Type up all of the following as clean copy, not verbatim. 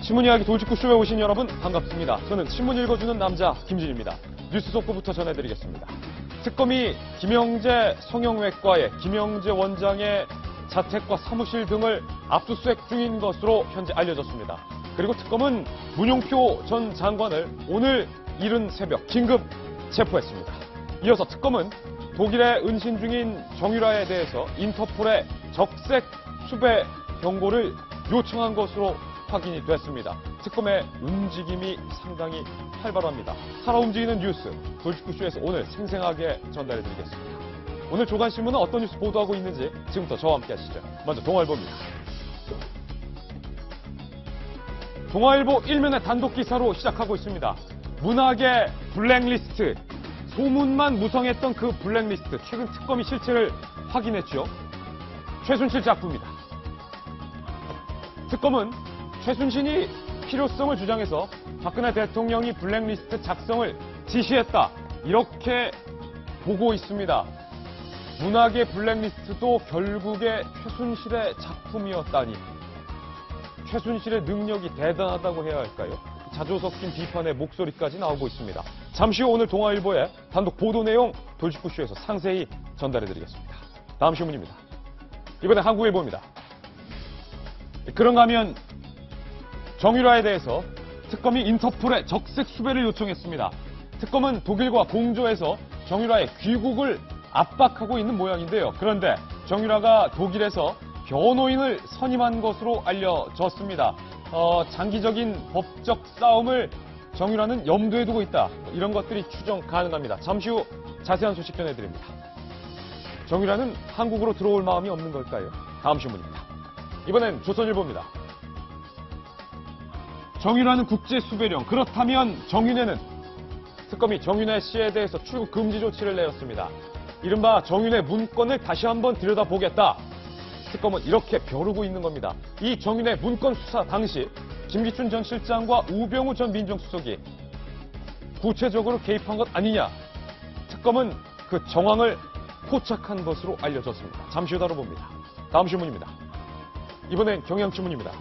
신문 이야기 돌직구쇼에 오신 여러분 반갑습니다. 저는 신문 읽어주는 남자 김진입니다. 뉴스 속보부터 전해드리겠습니다. 특검이 김영재 성형외과의 김영재 원장의 자택과 사무실 등을 압수수색 중인 것으로 현재 알려졌습니다. 그리고 특검은 문용표 전 장관을 오늘 이른 새벽 긴급 체포했습니다. 이어서 특검은 독일에 은신 중인 정유라에 대해서 인터폴의 적색 수배 경고를 요청한 것으로 확인이 됐습니다. 특검의 움직임이 상당히 활발합니다. 살아 움직이는 뉴스, 돌직구쇼에서 오늘 생생하게 전달해드리겠습니다. 오늘 조간신문은 어떤 뉴스 보도하고 있는지 지금부터 저와 함께 하시죠. 먼저 동아일보입니다. 동아일보 1면의 단독 기사로 시작하고 있습니다. 문학의 블랙리스트, 소문만 무성했던 그 블랙리스트, 최근 특검이 실체를 확인했죠. 최순실 작품입니다. 특검은 최순실이 필요성을 주장해서 박근혜 대통령이 블랙리스트 작성을 지시했다, 이렇게 보고 있습니다. 문학의 블랙리스트도 결국에 최순실의 작품이었다니, 최순실의 능력이 대단하다고 해야 할까요? 자조 섞인 비판의 목소리까지 나오고 있습니다. 잠시 후 오늘 동아일보의 단독 보도 내용 돌직구쇼에서 상세히 전달해드리겠습니다. 다음 신문입니다. 이번엔 한국일보입니다. 그런가 하면 정유라에 대해서 특검이 인터폴에 적색 수배를 요청했습니다. 특검은 독일과 공조해서 정유라의 귀국을 압박하고 있는 모양인데요. 그런데 정유라가 독일에서 변호인을 선임한 것으로 알려졌습니다. 장기적인 법적 싸움을 정유라는 염두에 두고 있다, 이런 것들이 추정 가능합니다. 잠시 후 자세한 소식 전해드립니다. 정유라는 한국으로 들어올 마음이 없는 걸까요? 다음 신문입니다. 이번엔 조선일보입니다. 정유라는 국제수배령, 그렇다면 정윤회는? 특검이 정윤회 씨에 대해서 출국 금지 조치를 내렸습니다. 이른바 정윤회 문건을 다시 한번 들여다보겠다, 특검은 이렇게 벼르고 있는 겁니다. 이 정윤회 문건 수사 당시 김기춘 전 실장과 우병우 전 민정수석이 구체적으로 개입한 것 아니냐, 특검은 그 정황을 포착한 것으로 알려졌습니다. 잠시 후 다뤄봅니다. 다음 신문입니다. 이번엔 경향신문입니다.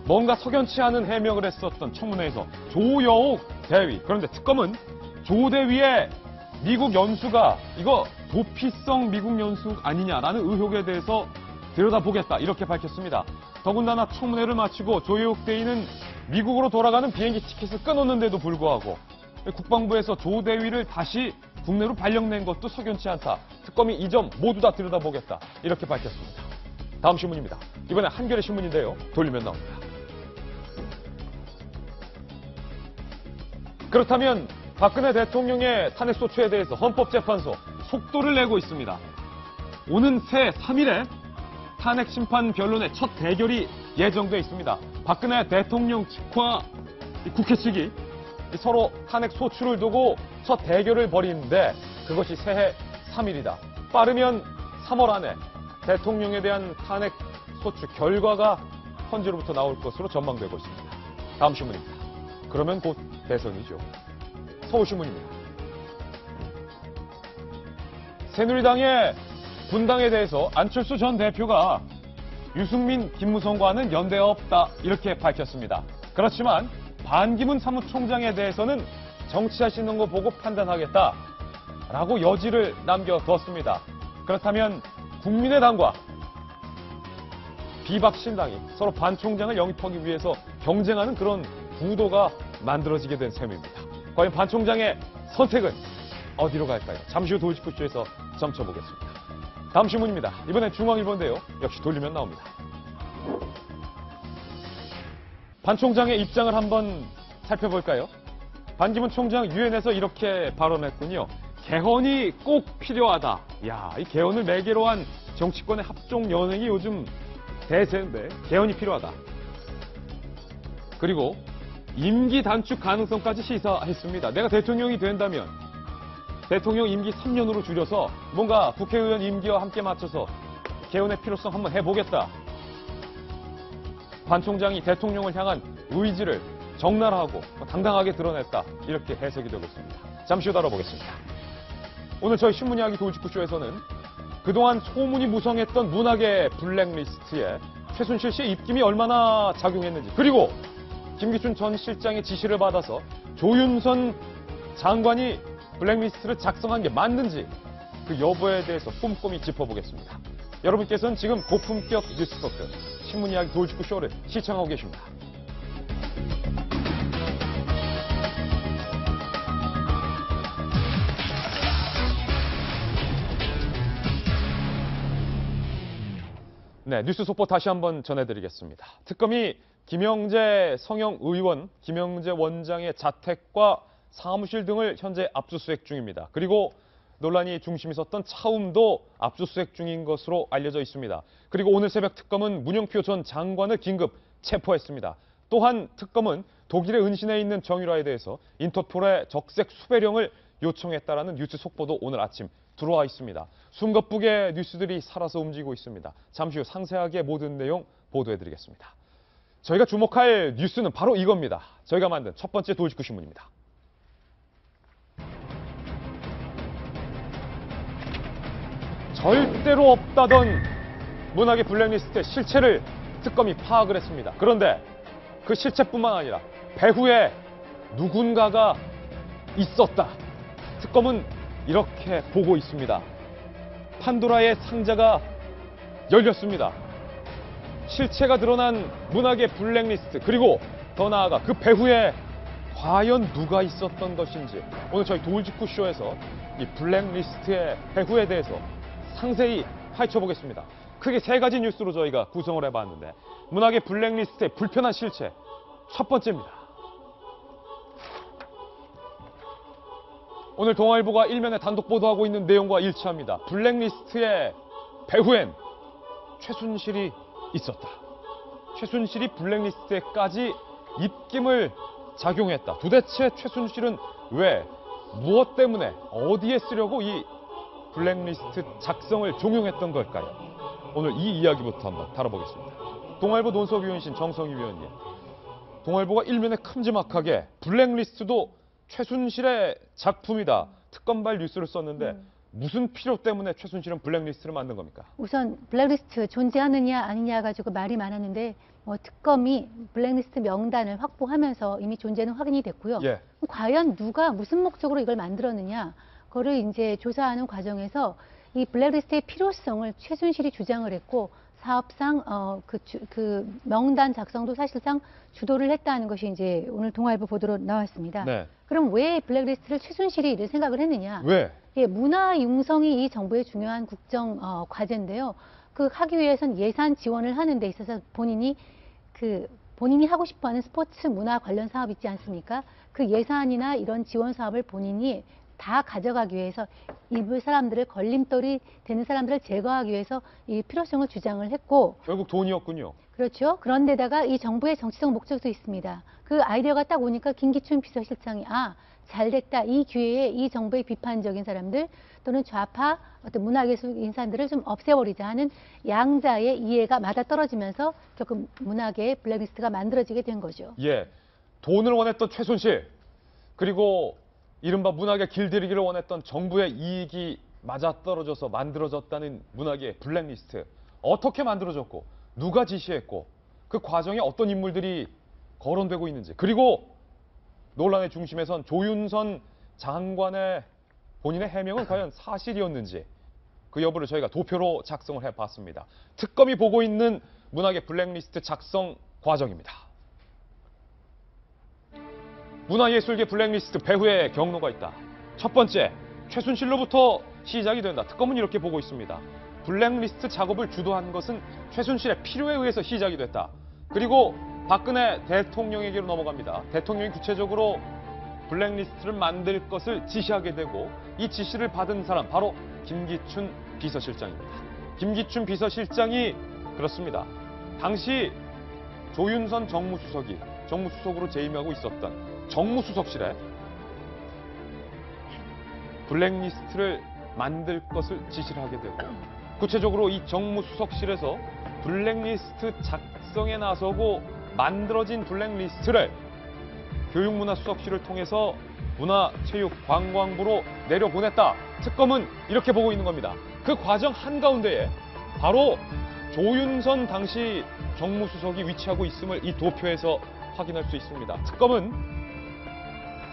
뭔가 석연치 않은 해명을 했었던 청문회에서 조여옥 대위, 그런데 특검은 조 대위의 미국 연수가 이거 도피성 미국 연수 아니냐라는 의혹에 대해서 들여다보겠다, 이렇게 밝혔습니다. 더군다나 청문회를 마치고 조여옥 대위는 미국으로 돌아가는 비행기 티켓을 끊었는데도 불구하고 국방부에서 조 대위를 다시 국내로 발령낸 것도 석연치 않다, 특검이 이 점 모두 다 들여다보겠다, 이렇게 밝혔습니다. 다음 신문입니다. 이번에 한겨레 신문인데요. 돌리면 나옵니다. 그렇다면 박근혜 대통령의 탄핵소추에 대해서 헌법재판소 속도를 내고 있습니다. 오는 새 3일에 탄핵심판 변론의 첫 대결이 예정돼 있습니다. 박근혜 대통령 측과 국회 측이 서로 탄핵소추를 두고 첫 대결을 벌이는데 그것이 새해 3일이다. 빠르면 3월 안에 대통령에 대한 탄핵소추 결과가 헌재로부터 나올 것으로 전망되고 있습니다. 다음 신문입니다. 그러면 곧 대선이죠. 서울신문입니다. 새누리당의 분당에 대해서 안철수 전 대표가 유승민, 김무성과는 연대가 없다, 이렇게 밝혔습니다. 그렇지만 반기문 사무총장에 대해서는 정치하시는 거 보고 판단하겠다라고 여지를 남겨뒀습니다. 그렇다면 국민의당과 비박신당이 서로 반 총장을 영입하기 위해서 경쟁하는 그런 구도가 만들어지게 된 셈입니다. 과연 반 총장의 선택은 어디로 갈까요? 잠시 후 돌직구쇼에서 점쳐보겠습니다. 다음 신문입니다. 이번엔 중앙일보인데요. 역시 돌리면 나옵니다. 반 총장의 입장을 한번 살펴볼까요? 반기문 총장 유엔에서 이렇게 발언했군요. 개헌이 꼭 필요하다. 야, 이 개헌을 매개로 한 정치권의 합종 연행이 요즘 대세인데 개헌이 필요하다. 그리고 임기 단축 가능성까지 시사했습니다. 내가 대통령이 된다면 대통령 임기 3년으로 줄여서 뭔가 국회의원 임기와 함께 맞춰서 개헌의 필요성 한번 해보겠다. 반 총장이 대통령을 향한 의지를 적나라하고 당당하게 드러냈다, 이렇게 해석이 되고 있습니다. 잠시 후 다뤄보겠습니다. 오늘 저희 신문이야기 돌직구쇼에서는 그동안 소문이 무성했던 문학의 블랙리스트에 최순실 씨의 입김이 얼마나 작용했는지, 그리고 김기춘 전 실장의 지시를 받아서 조윤선 장관이 블랙리스트를 작성한 게 맞는지 그 여부에 대해서 꼼꼼히 짚어보겠습니다. 여러분께서는 지금 고품격 뉴스토크 신문 이야기 돌직구 쇼를 시청하고 계십니다. 네, 뉴스 속보 다시 한번 전해드리겠습니다. 특검이 김영재 성형 의원, 김영재 원장의 자택과 사무실 등을 현재 압수수색 중입니다. 그리고 논란이 중심이 섰던 차움도 압수수색 중인 것으로 알려져 있습니다. 그리고 오늘 새벽 특검은 문영표 전 장관을 긴급 체포했습니다. 또한 특검은 독일의 은신에 있는 정유라에 대해서 인터폴의 적색 수배령을 요청했다라는 뉴스 속보도 오늘 아침 들어와 있습니다. 숨가쁘게 뉴스들이 살아서 움직이고 있습니다. 잠시 후 상세하게 모든 내용 보도해드리겠습니다. 저희가 주목할 뉴스는 바로 이겁니다. 저희가 만든 첫 번째 돌직구 신문입니다. 절대로 없다던 문학의 블랙리스트의 실체를 특검이 파악을 했습니다. 그런데 그 실체뿐만 아니라 배후에 누군가가 있었다. 특검은 이렇게 보고 있습니다. 판도라의 상자가 열렸습니다. 실체가 드러난 문학의 블랙리스트, 그리고 더 나아가 그 배후에 과연 누가 있었던 것인지 오늘 저희 돌직구쇼에서 이 블랙리스트의 배후에 대해서 상세히 파헤쳐보겠습니다. 크게 세 가지 뉴스로 저희가 구성을 해봤는데, 문학의 블랙리스트의 불편한 실체 첫 번째입니다. 오늘 동아일보가 일면에 단독 보도하고 있는 내용과 일치합니다. 블랙리스트의 배후엔 최순실이 있었다. 최순실이 블랙리스트에까지 입김을 작용했다. 도대체 최순실은 왜, 무엇 때문에, 어디에 쓰려고 이 블랙리스트 작성을 종용했던 걸까요? 오늘 이 이야기부터 한번 다뤄보겠습니다. 동아일보 논설위원이신 정성희 위원님, 동아일보가 일면에 큼지막하게 블랙리스트도 최순실의 작품이다, 특검발 뉴스를 썼는데 무슨 필요 때문에 최순실은 블랙리스트를 만든 겁니까? 우선 블랙리스트 존재하느냐 아니냐 가지고 말이 많았는데 특검이 블랙리스트 명단을 확보하면서 이미 존재는 확인이 됐고요. 예. 과연 누가 무슨 목적으로 이걸 만들었느냐, 그거를 이제 조사하는 과정에서 이 블랙리스트의 필요성을 최순실이 주장을 했고, 사업상 그 명단 작성도 사실상 주도를 했다는 것이 이제 오늘 동아일보 보도로 나왔습니다. 네. 그럼 왜 블랙리스트를 최순실이 이를 생각을 했느냐? 왜? 예, 문화 융성이 이 정부의 중요한 국정 과제인데요. 그 하기 위해선 예산 지원을 하는 데 있어서 본인이 하고 싶어하는 스포츠 문화 관련 사업 있지 않습니까? 그 예산이나 이런 지원 사업을 본인이 다 가져가기 위해서 입을 사람들을, 걸림돌이 되는 사람들을 제거하기 위해서 이 필요성을 주장을 했고, 결국 돈이었군요. 그렇죠. 그런데다가 이 정부의 정치적 목적도 있습니다. 그 아이디어가 딱 오니까 김기춘 비서실장이 잘됐다. 이 기회에 이 정부의 비판적인 사람들 또는 좌파 어떤 문화예술 인사들을 좀 없애버리자 하는 양자의 이해가 맞아떨어지면서 결국 문학의 블랙리스트가 만들어지게 된 거죠. 예, 돈을 원했던 최순실, 그리고 이른바 문학의 길들이기를 원했던 정부의 이익이 맞아떨어져서 만들어졌다는 문학의 블랙리스트. 어떻게 만들어졌고, 누가 지시했고, 그 과정에 어떤 인물들이 거론되고 있는지, 그리고 논란의 중심에선 조윤선 장관의 본인의 해명은 과연 사실이었는지, 그 여부를 저희가 도표로 작성을 해봤습니다. 특검이 보고 있는 문학의 블랙리스트 작성 과정입니다. 문화예술계 블랙리스트 배후에 경로가 있다. 첫 번째, 최순실로부터 시작이 된다. 특검은 이렇게 보고 있습니다. 블랙리스트 작업을 주도한 것은 최순실의 필요에 의해서 시작이 됐다. 그리고 박근혜 대통령에게로 넘어갑니다. 대통령이 구체적으로 블랙리스트를 만들 것을 지시하게 되고, 이 지시를 받은 사람 바로 김기춘 비서실장입니다. 김기춘 비서실장이 그렇습니다. 당시 조윤선 정무수석이 정무수석으로 재임하고 있었던 정무수석실에 블랙리스트를 만들 것을 지시를 하게 되고, 구체적으로 이 정무수석실에서 블랙리스트 작성에 나서고 만들어진 블랙리스트를 교육문화수석실을 통해서 문화체육관광부로 내려보냈다. 특검은 이렇게 보고 있는 겁니다. 그 과정 한가운데에 바로 조윤선 당시 정무수석이 위치하고 있음을 이 도표에서 확인할 수 있습니다. 특검은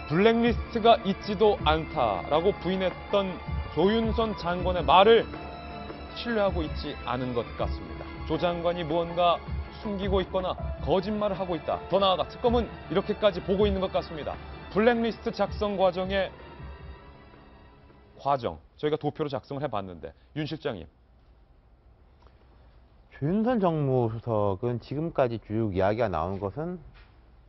블랙리스트가 있지도 않다라고 부인했던 조윤선 장관의 말을 신뢰하고 있지 않은 것 같습니다. 조 장관이 무언가 숨기고 있거나 거짓말을 하고 있다. 더 나아가 특검은 이렇게까지 보고 있는 것 같습니다. 블랙리스트 작성 과정의 과정, 저희가 도표로 작성을 해봤는데 윤 실장님. 조윤선 정무수석은 지금까지 쭉 이야기가 나온 것은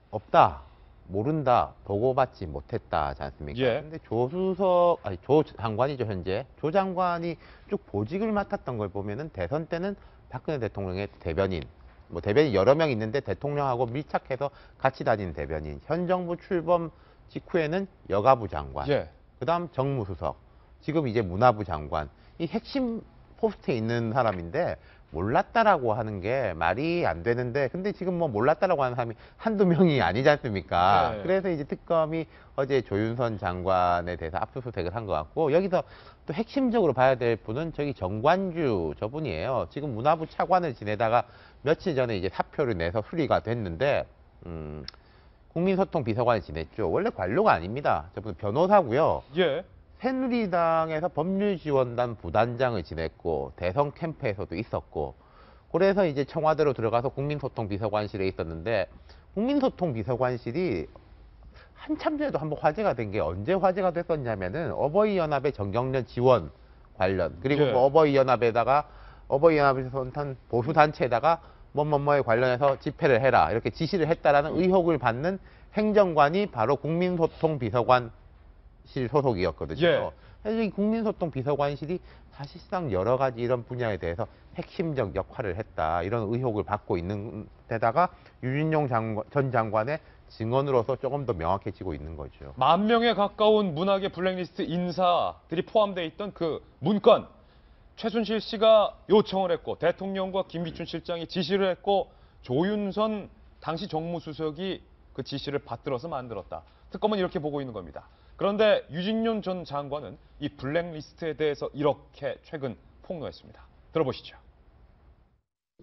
없다, 모른다, 보고받지 못했다지 않습니까? 예. 근데 조 장관이죠, 현재. 조 장관이 쭉 보직을 맡았던 걸 보면은 대선 때는 박근혜 대통령의 대변인, 뭐 대변인 여러 명 있는데 대통령하고 밀착해서 같이 다니는 대변인, 현 정부 출범 직후에는 여가부 장관, 예. 그다음 정무수석, 지금 이제 문화부 장관, 이 핵심 포스트에 있는 사람인데 몰랐다라고 하는 게 말이 안 되는데, 근데 지금 뭐 몰랐다라고 하는 사람이 한두 명이 아니지 않습니까? 네. 그래서 이제 특검이 어제 조윤선 장관에 대해서 압수수색을 한 것 같고, 여기서 또 핵심적으로 봐야 될 분은 저기 정관주 저분이에요. 지금 문화부 차관을 지내다가 며칠 전에 이제 사표를 내서 수리가 됐는데, 국민소통 비서관을 지냈죠. 원래 관료가 아닙니다. 저분 변호사고요. 예. 새누리당에서 법률지원단 부단장을 지냈고 대선 캠프에서도 있었고, 그래서 이제 청와대로 들어가서 국민소통비서관실에 있었는데, 국민소통비서관실이 한참 전에도 한번 화제가 된 게 언제 화제가 됐었냐면은 어버이연합의 정경련 지원 관련, 그리고 예. 뭐 어버이연합에서 보수단체에다가 뭐뭐뭐에 관련해서 집회를 해라 이렇게 지시를 했다라는 의혹을 받는 행정관이 바로 국민소통비서관 실 소속이었거든요. 예. 그래서 이 국민소통비서관실이 사실상 여러 가지 이런 분야에 대해서 핵심적 역할을 했다, 이런 의혹을 받고 있는 데다가 유진용 전 장관의 증언으로서 조금 더 명확해지고 있는 거죠. 10,000명에 가까운 문학의 블랙리스트 인사들이 포함되어 있던 그 문건, 최순실 씨가 요청을 했고 대통령과 김기춘 실장이 지시를 했고 조윤선 당시 정무수석이 그 지시를 받들어서 만들었다. 특검은 이렇게 보고 있는 겁니다. 그런데 유진윤 전 장관은 이 블랙리스트에 대해서 이렇게 최근 폭로했습니다. 들어보시죠.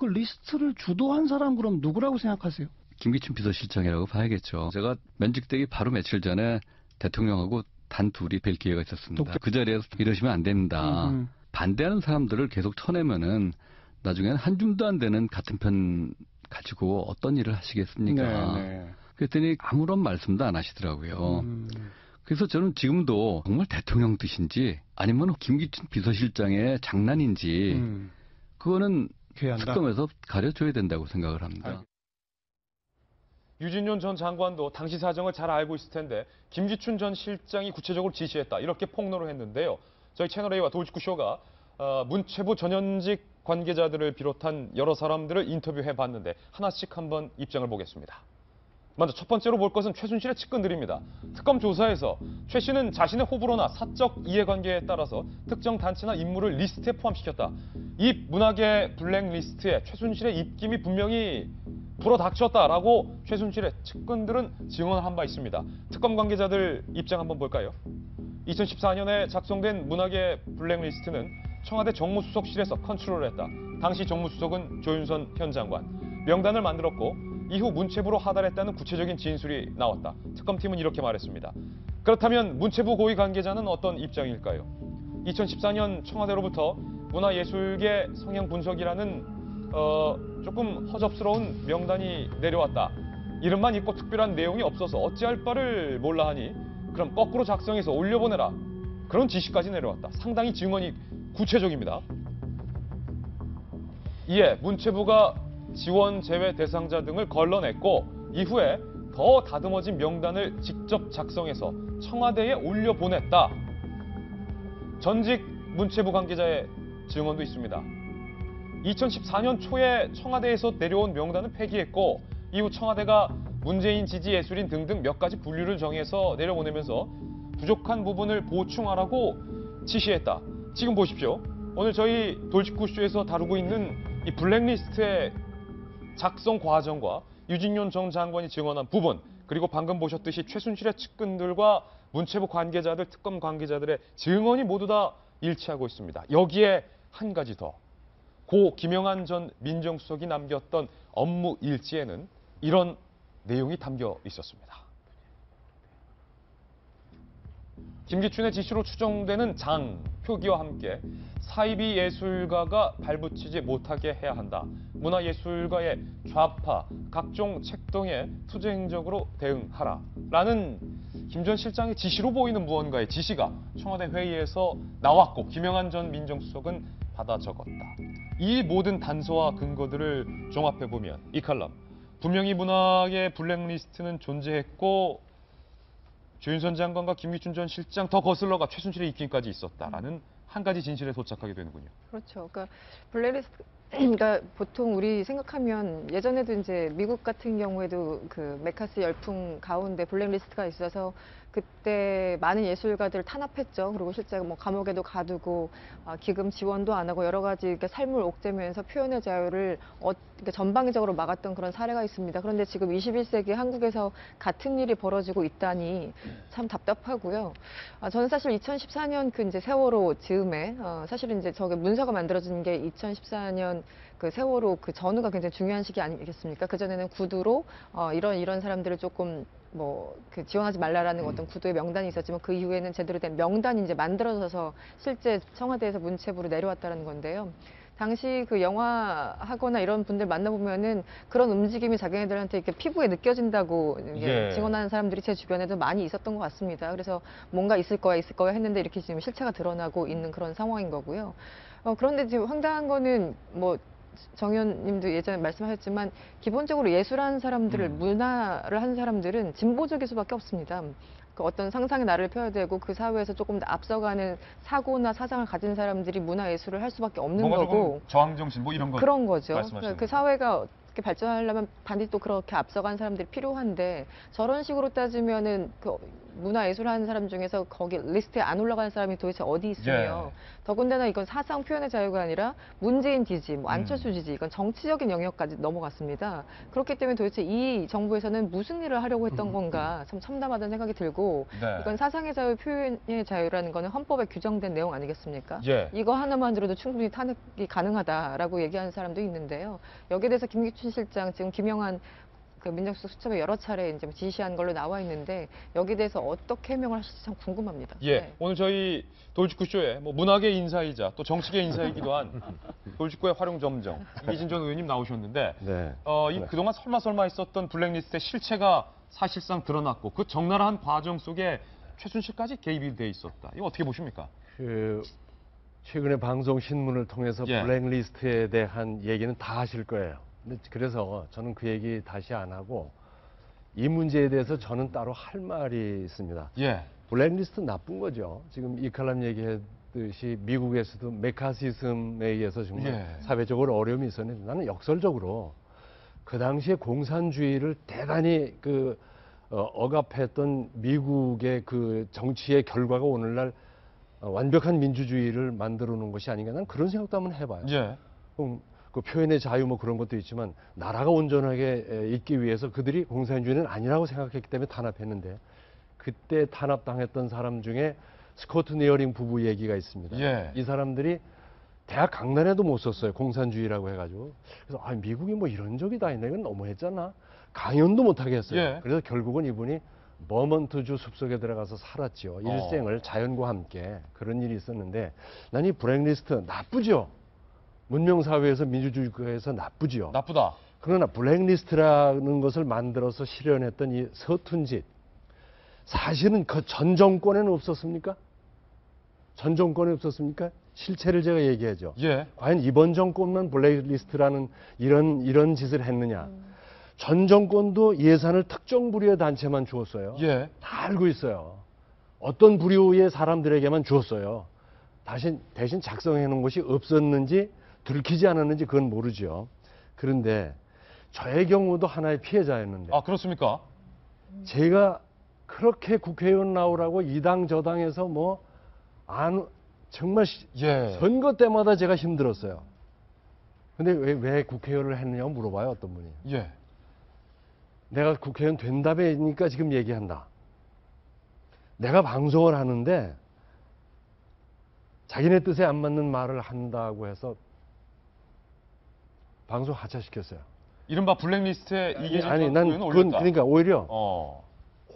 그 리스트를 주도한 사람 그럼 누구라고 생각하세요? 김기춘 비서실장이라고 봐야겠죠. 제가 면직되기 바로 며칠 전에 대통령하고 단 둘이 뵐 기회가 있었습니다. 그 자리에서 이러시면 안 됩니다. 반대하는 사람들을 계속 쳐내면은 나중에는 한 줌도 안 되는 같은 편 가지고 어떤 일을 하시겠습니까? 네. 그랬더니 아무런 말씀도 안 하시더라고요. 그래서 저는 지금도 정말 대통령 뜻인지 아니면 김기춘 비서실장의 장난인지 그거는 회한다. 특검에서 가려줘야 된다고 생각을 합니다. 유진윤 전 장관도 당시 사정을 잘 알고 있을 텐데 김기춘 전 실장이 구체적으로 지시했다. 이렇게 폭로를 했는데요. 저희 채널A와 돌직구쇼가 문체부 전현직 관계자들을 비롯한 여러 사람들을 인터뷰해봤는데 하나씩 한번 입장을 보겠습니다. 먼저 첫 번째로 볼 것은 최순실의 측근들입니다. 특검 조사에서 최 씨는 자신의 호불호나 사적 이해관계에 따라서 특정 단체나 인물을 리스트에 포함시켰다. 이 문학의 블랙리스트에 최순실의 입김이 분명히 불어닥쳤다라고 최순실의 측근들은 증언을 한 바 있습니다. 특검 관계자들 입장 한번 볼까요? 2014년에 작성된 문학의 블랙리스트는 청와대 정무수석실에서 컨트롤했다. 당시 정무수석은 조윤선 현 장관. 명단을 만들었고 이후 문체부로 하달했다는 구체적인 진술이 나왔다. 특검팀은 이렇게 말했습니다. 그렇다면 문체부 고위 관계자는 어떤 입장일까요? 2014년 청와대로부터 문화예술계 성향 분석이라는 조금 허접스러운 명단이 내려왔다. 이름만 있고 특별한 내용이 없어서 어찌할 바를 몰라 하니 그럼 거꾸로 작성해서 올려보내라. 그런 지시까지 내려왔다. 상당히 증언이 구체적입니다. 이에 문체부가 지원 제외 대상자 등을 걸러냈고 이후에 더 다듬어진 명단을 직접 작성해서 청와대에 올려보냈다. 전직 문체부 관계자의 증언도 있습니다. 2014년 초에 청와대에서 내려온 명단은 폐기했고 이후 청와대가 문재인 지지 예술인 등등 몇 가지 분류를 정해서 내려보내면서 부족한 부분을 보충하라고 지시했다. 지금 보십시오. 오늘 저희 돌직구쇼에서 다루고 있는 이 블랙리스트의 작성 과정과 유진윤 전 장관이 증언한 부분, 그리고 방금 보셨듯이 최순실의 측근들과 문체부 관계자들, 특검 관계자들의 증언이 모두 다 일치하고 있습니다. 여기에 한 가지 더. 고 김영한 전 민정수석이 남겼던 업무 일지에는 이런 내용이 담겨 있었습니다. 김기춘의 지시로 추정되는 장, 표기와 함께 사이비 예술가가 발붙이지 못하게 해야 한다. 문화예술가의 좌파, 각종 책동에 투쟁적으로 대응하라. 라는 김 전 실장의 지시로 보이는 무언가의 지시가 청와대 회의에서 나왔고 김영한 전 민정수석은 받아 적었다. 이 모든 단서와 근거들을 종합해보면 이 칼럼, 분명히 문학의 블랙리스트는 존재했고 조윤선 장관과 김기춘 전 실장 더 거슬러가 최순실의 입김까지 있었다라는 한 가지 진실에 도착하게 되는군요. 그렇죠. 그러니까 블랙리스트, 그러니까 보통 우리 생각하면 예전에도 이제 미국 같은 경우에도 그 메카시 열풍 가운데 블랙리스트가 있어서 그때 많은 예술가들을 탄압했죠. 그리고 실제 뭐 감옥에도 가두고 기금 지원도 안 하고 여러 가지 이렇게 삶을 옥죄면서 표현의 자유를 그러니까 전방위적으로 막았던 그런 사례가 있습니다. 그런데 지금 21세기 한국에서 같은 일이 벌어지고 있다니 참 답답하고요. 저는 사실 2014년 그 이제 세월호 즈음에 사실은 이제 저게 문서가 만들어진 게 2014년 그 세월호 그 전후가 굉장히 중요한 시기 아니겠습니까? 그 전에는 구두로 이런 사람들을 조금 뭐 그 지원하지 말라라는 어떤 구두의 명단이 있었지만 그 이후에는 제대로 된 명단이 이제 만들어져서 실제 청와대에서 문체부로 내려왔다는 건데요. 당시 그 영화하거나 이런 분들 만나보면은 그런 움직임이 자기네들한테 이렇게 피부에 느껴진다고 예. 증언하는 사람들이 제 주변에도 많이 있었던 것 같습니다. 그래서 뭔가 있을 거야 했는데 이렇게 지금 실체가 드러나고 있는 그런 상황인 거고요. 그런데 지금 황당한 거는 뭐 정 의원님도 예전에 말씀하셨지만 기본적으로 예술하는 사람들을 문화를 하는 사람들은 진보적일 수밖에 없습니다. 그 어떤 상상의 나를 펴야 되고 그 사회에서 조금 더 앞서가는 사고나 사상을 가진 사람들이 문화예술을 할 수밖에 없는 뭔가 거고 조금 저항정신 뭐 이런 거 그런 거죠. 말씀하시는 그 사회가 어떻게 발전하려면 반드시 또 그렇게 앞서간 사람들이 필요한데 저런 식으로 따지면은 그 문화예술하는 사람 중에서 거기 리스트에 안 올라가는 사람이 도대체 어디 있으며 더군다나 이건 사상 표현의 자유가 아니라 문재인 지지, 뭐 안철수 지지 이건 정치적인 영역까지 넘어갔습니다. 그렇기 때문에 도대체 이 정부에서는 무슨 일을 하려고 했던 건가 참 참담하다는 생각이 들고 네. 이건 사상의 자유, 표현의 자유라는 거는 헌법에 규정된 내용 아니겠습니까? 예. 이거 하나만으로도 충분히 탄핵이 가능하다라고 얘기하는 사람도 있는데요. 여기에 대해서 김기춘 실장 지금 김영한 그 민정수석 수첩에 여러 차례 이제 지시한 걸로 나와 있는데 여기에 대해서 어떻게 해명을 하실지 참 궁금합니다. 예, 네. 오늘 저희 돌직구쇼에 뭐 문학의 인사이자 또 정치계 인사이기도 한 돌직구의 활용점정 이기진 전 의원님 나오셨는데 네. 그동안 설마 했었던 블랙리스트의 실체가 사실상 드러났고 그 적나라한 과정 속에 최순실까지 개입이 돼 있었다. 이거 어떻게 보십니까? 최근에 방송 신문을 통해서 예. 블랙리스트에 대한 얘기는 다 하실 거예요. 근데 그래서 저는 그 얘기 다시 안 하고 이 문제에 대해서 저는 따로 할 말이 있습니다. 예. 블랙리스트 나쁜 거죠. 지금 이 칼럼 얘기했듯이 미국에서도 메카시즘에 의해서 정말 예. 사회적으로 어려움이 있었는데 나는 역설적으로 그 당시에 공산주의를 대단히 억압했던 미국의 그 정치의 결과가 오늘날 완벽한 민주주의를 만들어 놓은 것이 아닌가 난 그런 생각도 한번 해봐요. 예. 그 표현의 자유 뭐 그런 것도 있지만 나라가 온전하게 있기 위해서 그들이 공산주의는 아니라고 생각했기 때문에 탄압했는데 그때 탄압당했던 사람 중에 스코트 니어링 부부 얘기가 있습니다. 예. 이 사람들이 대학 강단에도 못 썼어요. 공산주의라고 해가지고. 그래서 미국이 뭐 이런 적이 다 있나 이건 너무했잖아. 강연도 못하게 했어요. 예. 그래서 결국은 이분이 버먼트주 숲속에 들어가서 살았죠. 일생을 자연과 함께 그런 일이 있었는데 난 이 블랙리스트 나쁘죠. 문명사회에서 민주주의 국가에서 나쁘지요. 나쁘다. 그러나 블랙리스트라는 것을 만들어서 실현했던 이 서툰 짓 사실은 그 전 정권에는 없었습니까? 전 정권에 없었습니까? 실체를 제가 얘기하죠. 예. 과연 이번 정권만 블랙리스트라는 이런 짓을 했느냐? 전 정권도 예산을 특정 부류의 단체만 주었어요. 예. 다 알고 있어요. 어떤 부류의 사람들에게만 주었어요. 대신 작성해 놓은 것이 없었는지 들키지 않았는지 그건 모르죠. 그런데 저의 경우도 하나의 피해자였는데 아, 그렇습니까? 제가 그렇게 국회의원 나오라고 이 당 저 당에서 정말 예. 선거 때마다 제가 힘들었어요. 근데 왜 국회의원을 했느냐고 물어봐요, 어떤 분이. 예. 내가 국회의원 된다니까 지금 얘기한다. 내가 방송을 하는데 자기네 뜻에 안 맞는 말을 한다고 해서 방송 하차시켰어요. 이른바 블랙리스트에 이계진 아니, 전 난 의원은 그건 올렸다. 그러니까 오히려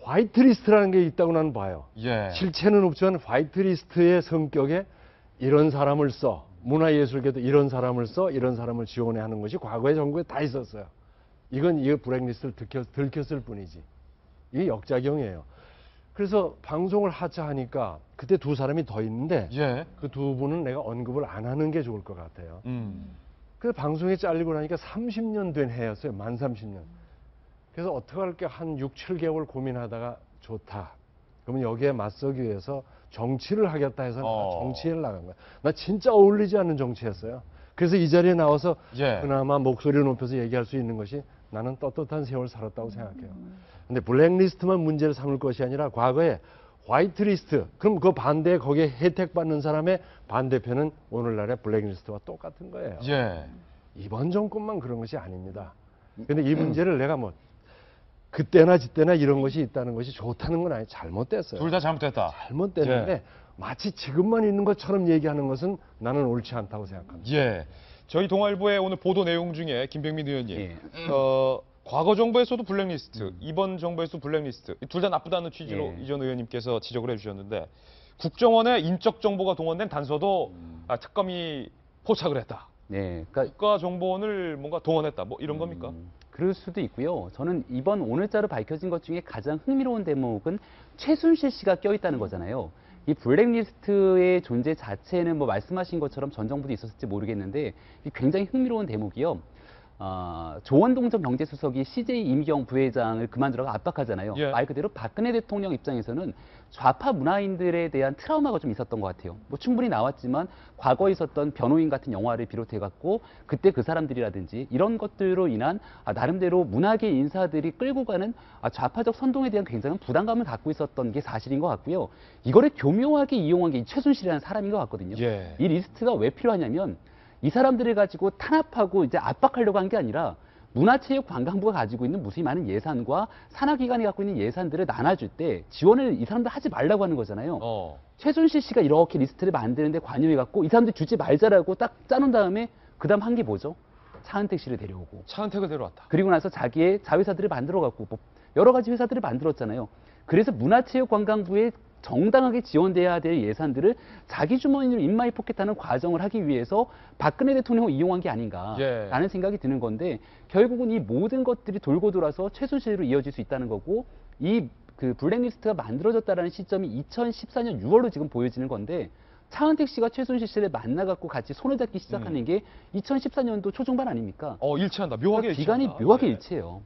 화이트리스트라는 게 있다고 나는 봐요. 예. 실체는 없지만 화이트리스트의 성격에 이런 사람을 써. 문화예술계도 이런 사람을 써. 이런 사람을 지원해 하는 것이 과거의 정부에 다 있었어요. 이건 이 블랙리스트를 들켰을 뿐이지. 이게 역작용이에요. 그래서 방송을 하차하니까 그때 두 사람이 더 있는데 예. 그 두 분은 내가 언급을 안 하는 게 좋을 것 같아요. 그래서 방송에 잘리고 나니까 30년 된 해였어요. 만 30년. 그래서 어떻게 할게 한 6, 7개월 고민하다가 좋다. 그러면 여기에 맞서기 위해서 정치를 하겠다 해서 정치를 나간 거야. 나 진짜 어울리지 않는 정치였어요. 그래서 이 자리에 나와서 예. 그나마 목소리를 높여서 얘기할 수 있는 것이 나는 떳떳한 세월 살았다고 생각해요. 근데 블랙리스트만 문제를 삼을 것이 아니라 과거에 화이트리스트, 그럼 그 반대에 거기에 혜택받는 사람의 반대편은 오늘날의 블랙리스트와 똑같은 거예요. 예. 이번 정권만 그런 것이 아닙니다. 근데 이 문제를 내가 뭐 그때나 저때나 이런 것이 있다는 것이 좋다는 건 아니에요. 잘못됐어요. 둘 다 잘못됐다. 잘못됐는데 마치 지금만 있는 것처럼 얘기하는 것은 나는 옳지 않다고 생각합니다. 예. 저희 동아일보의 오늘 보도 내용 중에 김병민 의원님, 예. 과거 정부에서도 블랙리스트, 이번 정부에서도 블랙리스트, 둘 다 나쁘다는 취지로 예. 이전 의원님께서 지적을 해주셨는데 국정원에 인적 정보가 동원된 단서도 특검이 포착을 했다. 네, 그러니까 국가정보원을 뭔가 동원했다. 뭐 이런 겁니까? 그럴 수도 있고요. 저는 이번 오늘자로 밝혀진 것 중에 가장 흥미로운 대목은 최순실 씨가 껴있다는 거잖아요. 이 블랙리스트의 존재 자체는 뭐 말씀하신 것처럼 전 정부도 있었을지 모르겠는데 굉장히 흥미로운 대목이요. 조원동 전 경제수석이 CJ 임경 부회장을 그만두라고 압박하잖아요. 예. 말 그대로 박근혜 대통령 입장에서는 좌파 문화인들에 대한 트라우마가 좀 있었던 것 같아요. 뭐 충분히 나왔지만 과거에 있었던 변호인 같은 영화를 비롯해갖고 그때 그 사람들이라든지 이런 것들로 인한 나름대로 문화계 인사들이 끌고 가는 좌파적 선동에 대한 굉장한 부담감을 갖고 있었던 게 사실인 것 같고요. 이거를 교묘하게 이용한 게 이 최순실이라는 사람인 것 같거든요. 예. 이 리스트가 왜 필요하냐면 이 사람들을 가지고 탄압하고 이제 압박하려고 한 게 아니라 문화체육관광부가 가지고 있는 무수히 많은 예산과 산하기관이 갖고 있는 예산들을 나눠줄 때 지원을 이 사람들 하지 말라고 하는 거잖아요. 최순실 씨가 이렇게 리스트를 만드는데 관여해갖고 이 사람들 주지 말자라고 딱 짜놓은 다음에 그 다음 한 게 뭐죠? 차은택 씨를 데려오고 차은택을 데려왔다. 그리고 나서 자기의 자회사들을 만들어갖고 뭐 여러 가지 회사들을 만들었잖아요. 그래서 문화체육관광부에 정당하게 지원돼야 될 예산들을 자기 주머니로 인마이 포켓하는 과정을 하기 위해서 박근혜 대통령을 이용한 게 아닌가라는 생각이 드는 건데 결국은 이 모든 것들이 돌고 돌아서 최순실로 이어질 수 있다는 거고 이 그 블랙리스트가 만들어졌다라는 시점이 2014년 6월로 지금 보여지는 건데 차은택 씨가 최순실 씨를 만나갖고 같이 손을 잡기 시작하는 게 2014년도 초중반 아닙니까? 일치한다. 묘하게 그러니까 기간이 일치한다. 묘하게 예. 일치해요.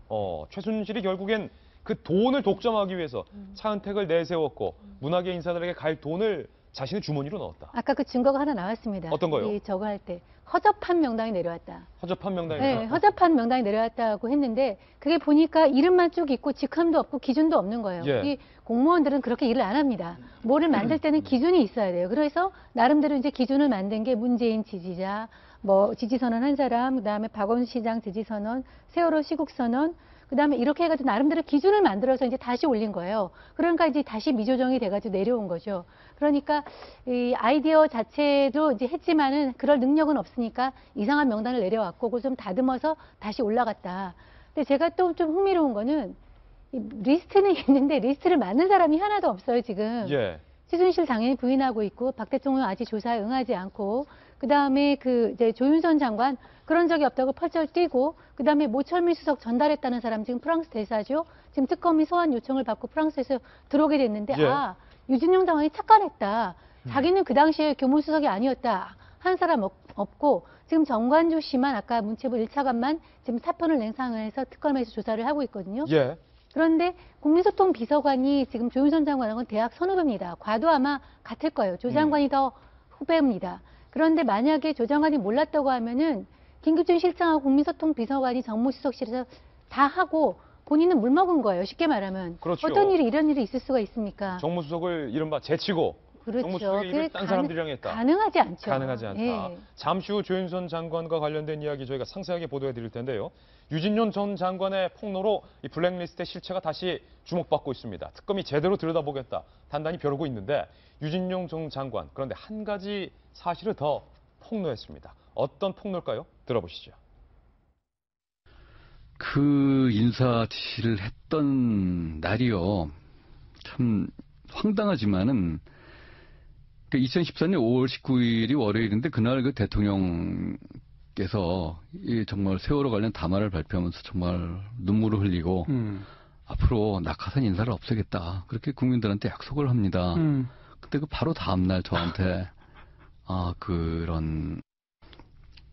최순실이 결국엔 그 돈을 독점하기 위해서 차은택을 내세웠고 문화계 인사들에게 갈 돈을 자신의 주머니로 넣었다. 아까 그 증거가 하나 나왔습니다. 어떤 거요? 이 저거 할 때 허접한 명단이 내려왔다. 허접한 명단이 네, 허접한 명단이 내려왔다고 했는데 그게 보니까 이름만 쭉 있고 직함도 없고 기준도 없는 거예요. 예. 이 공무원들은 그렇게 일을 안 합니다. 뭐를 만들 때는 기준이 있어야 돼요. 그래서 나름대로 이제 기준을 만든 게 문재인 지지자, 뭐 지지선언 한 사람, 그다음에 박원순 시장 지지선언, 세월호 시국선언, 그다음에 이렇게 해가지고 나름대로 기준을 만들어서 이제 다시 올린 거예요. 그러니까 이제 다시 미조정이 돼가지고 내려온 거죠. 그러니까 이 아이디어 자체도 이제 했지만은 그럴 능력은 없으니까 이상한 명단을 내려왔고 그걸 좀 다듬어서 다시 올라갔다. 근데 제가 또 좀 흥미로운 거는 이 리스트는 있는데 리스트를 만든 사람이 하나도 없어요 지금. 예. 최순실 당연히 부인하고 있고 박 대통령 아직 조사에 응하지 않고 그다음에 그 이제 조윤선 장관 그런 적이 없다고 펄쩍 뛰고 그다음에 모철미 수석 전달했다는 사람 지금 프랑스 대사죠. 지금 특검이 소환 요청을 받고 프랑스에서 들어오게 됐는데 예. 유진용 장관이 착각했다. 자기는 그 당시에 교문수석이 아니었다. 한 사람 없고 지금 정관조 씨만 아까 문체부 1차관만 지금 사표를 낸 상황에서 특검에서 조사를 하고 있거든요. 예. 그런데 국민소통 비서관이 지금 조윤선 장관하고는 대학 선후배입니다. 과도 아마 같을 거예요. 조 장관이 더 후배입니다. 그런데 만약에 조 장관이 몰랐다고 하면은 김기춘 실장하고 국민소통 비서관이 정무수석실에서 다 하고 본인은 물 먹은 거예요. 쉽게 말하면. 그렇죠. 어떤 일이 이런 일이 있을 수가 있습니까? 정무수석을 이른바 제치고 그렇죠. 정무수석의 일을 딴 사람들이랑 했다. 가능하지 않죠. 가능하지 않다. 예. 잠시 후 조윤선 장관과 관련된 이야기 저희가 상세하게 보도해 드릴 텐데요. 유진용 전 장관의 폭로로 이 블랙리스트의 실체가 다시 주목받고 있습니다. 특검이 제대로 들여다보겠다 단단히 벼르고 있는데 유진용 전 장관 그런데 한 가지 사실을 더 폭로했습니다. 어떤 폭로일까요? 들어보시죠. 그 인사 지시를 했던 날이요. 참 황당하지만은 2014년 5월 19일이 월요일인데 그날 그 대통령께서 이 정말 세월호 관련 담화를 발표하면서 정말 눈물을 흘리고 앞으로 낙하산 인사를 없애겠다. 그렇게 국민들한테 약속을 합니다. 근데 그 바로 다음날 저한테 그런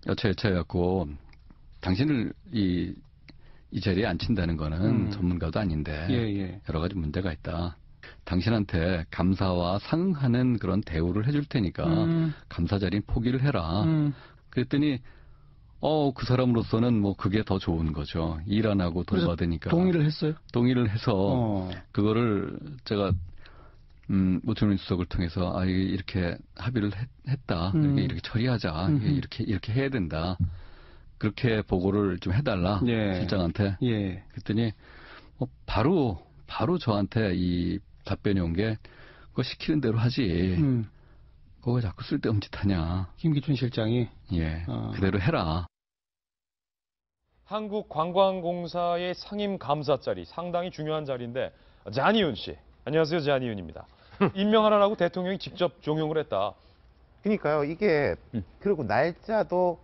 여차여차해갖고 당신을 이 자리에 앉힌다는 거는 전문가도 아닌데 예. 여러 가지 문제가 있다. 당신한테 감사와 상응하는 그런 대우를 해줄 테니까 감사 자리는 포기를 해라. 그랬더니 그 사람으로서는 뭐 그게 더 좋은 거죠. 일 안 하고 돈 받으니까. 동의를 했어요? 동의를 해서 그거를 제가 모철민 수석을 통해서 이렇게 합의를 했다. 이렇게 처리하자. 이렇게 해야 된다. 그렇게 보고를 좀 해달라. 예. 실장한테. 예. 그랬더니 바로 저한테 이 답변이 온 게 그거 시키는 대로 하지. 그거 왜 자꾸 쓸데없는 짓 하냐. 김기춘 실장이. 예. 그대로 해라. 한국관광공사의 상임 감사 자리, 상당히 중요한 자리인데 잔이윤 씨. 안녕하세요. 잔이윤입니다. 임명하라고 대통령이 직접 종용을 했다. 그러니까요. 이게 그리고 날짜도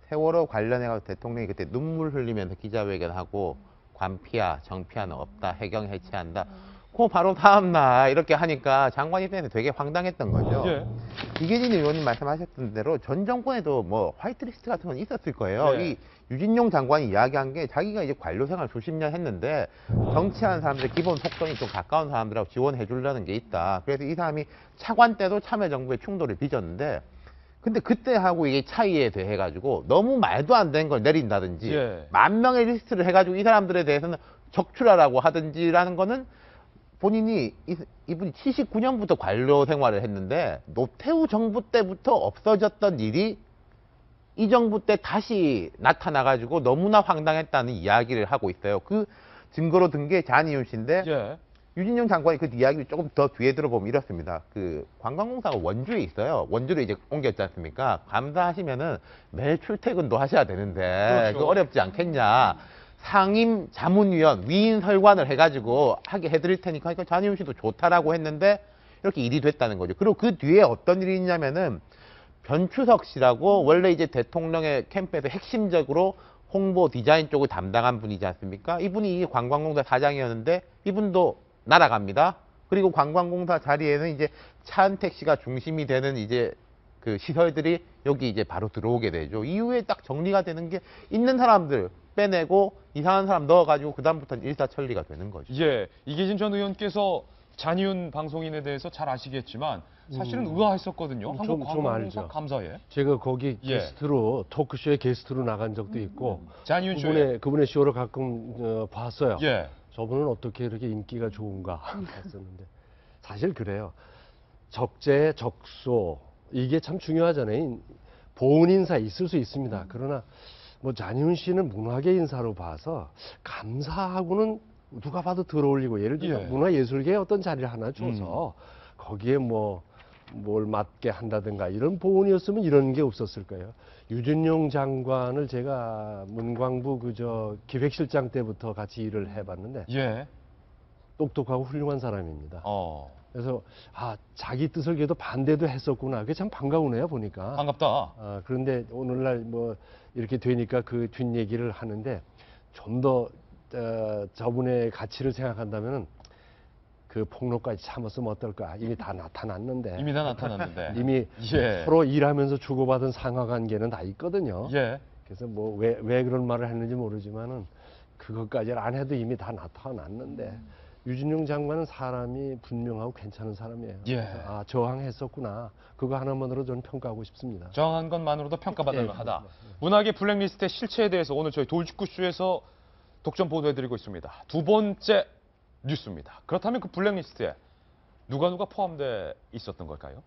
세월호 관련해서 대통령이 그때 눈물 흘리면서 기자회견하고 관피하, 정피하는 없다, 해경 해체한다. 그 바로 다음 날 이렇게 하니까 장관 입장에서 되게 황당했던 거죠. 예. 이계진 의원님 말씀하셨던 대로 전 정권에도 뭐 화이트리스트 같은 건 있었을 거예요. 예. 이 유진용 장관이 이야기한 게 자기가 이제 관료 생활 수십 년 했는데 정치하는 사람들 기본 속성이 좀 가까운 사람들하고 지원해 주려는 게 있다. 그래서 이 사람이 차관 때도 참여정부의 충돌을 빚었는데 근데 그때 하고 이게 차이에 대해 가지고 너무 말도 안 되는 걸 내린다든지 예. 10,000명의 리스트를 해가지고 이 사람들에 대해서는 적출하라고 하든지라는 거는 본인이 이분이 79년부터 관료 생활을 했는데 노태우 정부 때부터 없어졌던 일이 이 정부 때 다시 나타나가지고 너무나 황당했다는 이야기를 하고 있어요. 그 증거로 든 게 잔이윤 씨인데 예. 유진용 장관이 그 이야기를 조금 더 뒤에 들어보면 이렇습니다. 그 관광공사가 원주에 있어요. 원주로 이제 옮겼지 않습니까? 감사하시면은 매일 출퇴근도 하셔야 되는데 그렇죠. 그 어렵지 않겠냐. 상임 자문위원 위인 설관을 해가지고 하게 해드릴 테니까 그러니까 잔이윤 씨도 좋다라고 했는데 이렇게 일이 됐다는 거죠. 그리고 그 뒤에 어떤 일이 있냐면은 변추석 씨라고 원래 이제 대통령의 캠프에서 핵심적으로 홍보 디자인 쪽을 담당한 분이지 않습니까? 이분이 관광공사 사장이었는데 이분도 날아갑니다. 그리고 관광공사 자리에는 이제 차은택 씨가 중심이 되는 이제 그 시설들이 여기 이제 바로 들어오게 되죠. 이후에 딱 정리가 되는 게 있는 사람들 빼내고 이상한 사람 넣어가지고 그다음부터는 일사천리가 되는 거죠. 예. 이계진 전 의원께서 잔이윤 방송인에 대해서 잘 아시겠지만 사실은 의아했었거든요. 좀 한국관광공사 알죠. 감사에. 제가 거기 예. 게스트로 토크쇼에 게스트로 나간 적도 있고 잔이윤 쇼에. 그분의 쇼를 가끔 봤어요. 예. 저분은 어떻게 이렇게 인기가 좋은가 봤었는데 사실 그래요. 적재 적소 이게 참 중요하잖아요. 보훈 인사 있을 수 있습니다. 그러나 뭐 잔이윤 씨는 문화계 인사로 봐서 감사하고는 누가 봐도 들어올리고 예를 들어 예. 문화예술계에 어떤 자리를 하나 줘서 거기에 뭐 뭘 맡게 한다든가 이런 보훈이었으면 이런 게 없었을 거예요. 유진용 장관을 제가 문광부 기획실장 때부터 같이 일을 해봤는데 예. 똑똑하고 훌륭한 사람입니다. 그래서 자기 뜻을 걔도 반대도 했었구나. 그게 참 반가우네요 보니까. 반갑다. 그런데 오늘날 뭐 이렇게 되니까 그 뒷얘기를 하는데 좀 더 저분의 가치를 생각한다면은 그 폭로까지 참았으면 어떨까. 이미 다 나타났는데. 이미 다 나타났는데. 이미 예. 서로 일하면서 주고받은 상하관계는 다 있거든요. 예. 그래서 뭐 왜 그런 말을 했는지 모르지만은 그것까지는 안 해도 이미 다 나타났는데 유진용 장관은 사람이 분명하고 괜찮은 사람이에요. 예. 그래서 저항했었구나. 그거 하나만으로 저는 평가하고 싶습니다. 저항한 것만으로도 평가받을 예, 만하다. 문학의 블랙리스트의 실체에 대해서 오늘 저희 돌직구쇼에서 독점 보도해드리고 있습니다. 두 번째 뉴스입니다. 그렇다면 그 블랙리스트에 누가 포함되어 있었던 걸까요?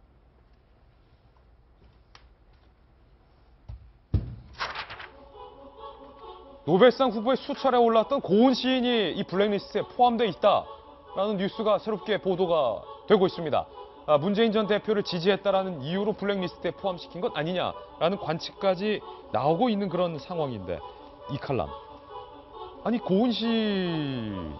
노벨상 후보에 수차례 올랐던 고은 시인이 이 블랙리스트에 포함되어 있다라는 뉴스가 새롭게 보도가 되고 있습니다. 문재인 전 대표를 지지했다라는 이유로 블랙리스트에 포함시킨 것 아니냐라는 관측까지 나오고 있는 그런 상황인데 이 칼럼 아니 고은 시인이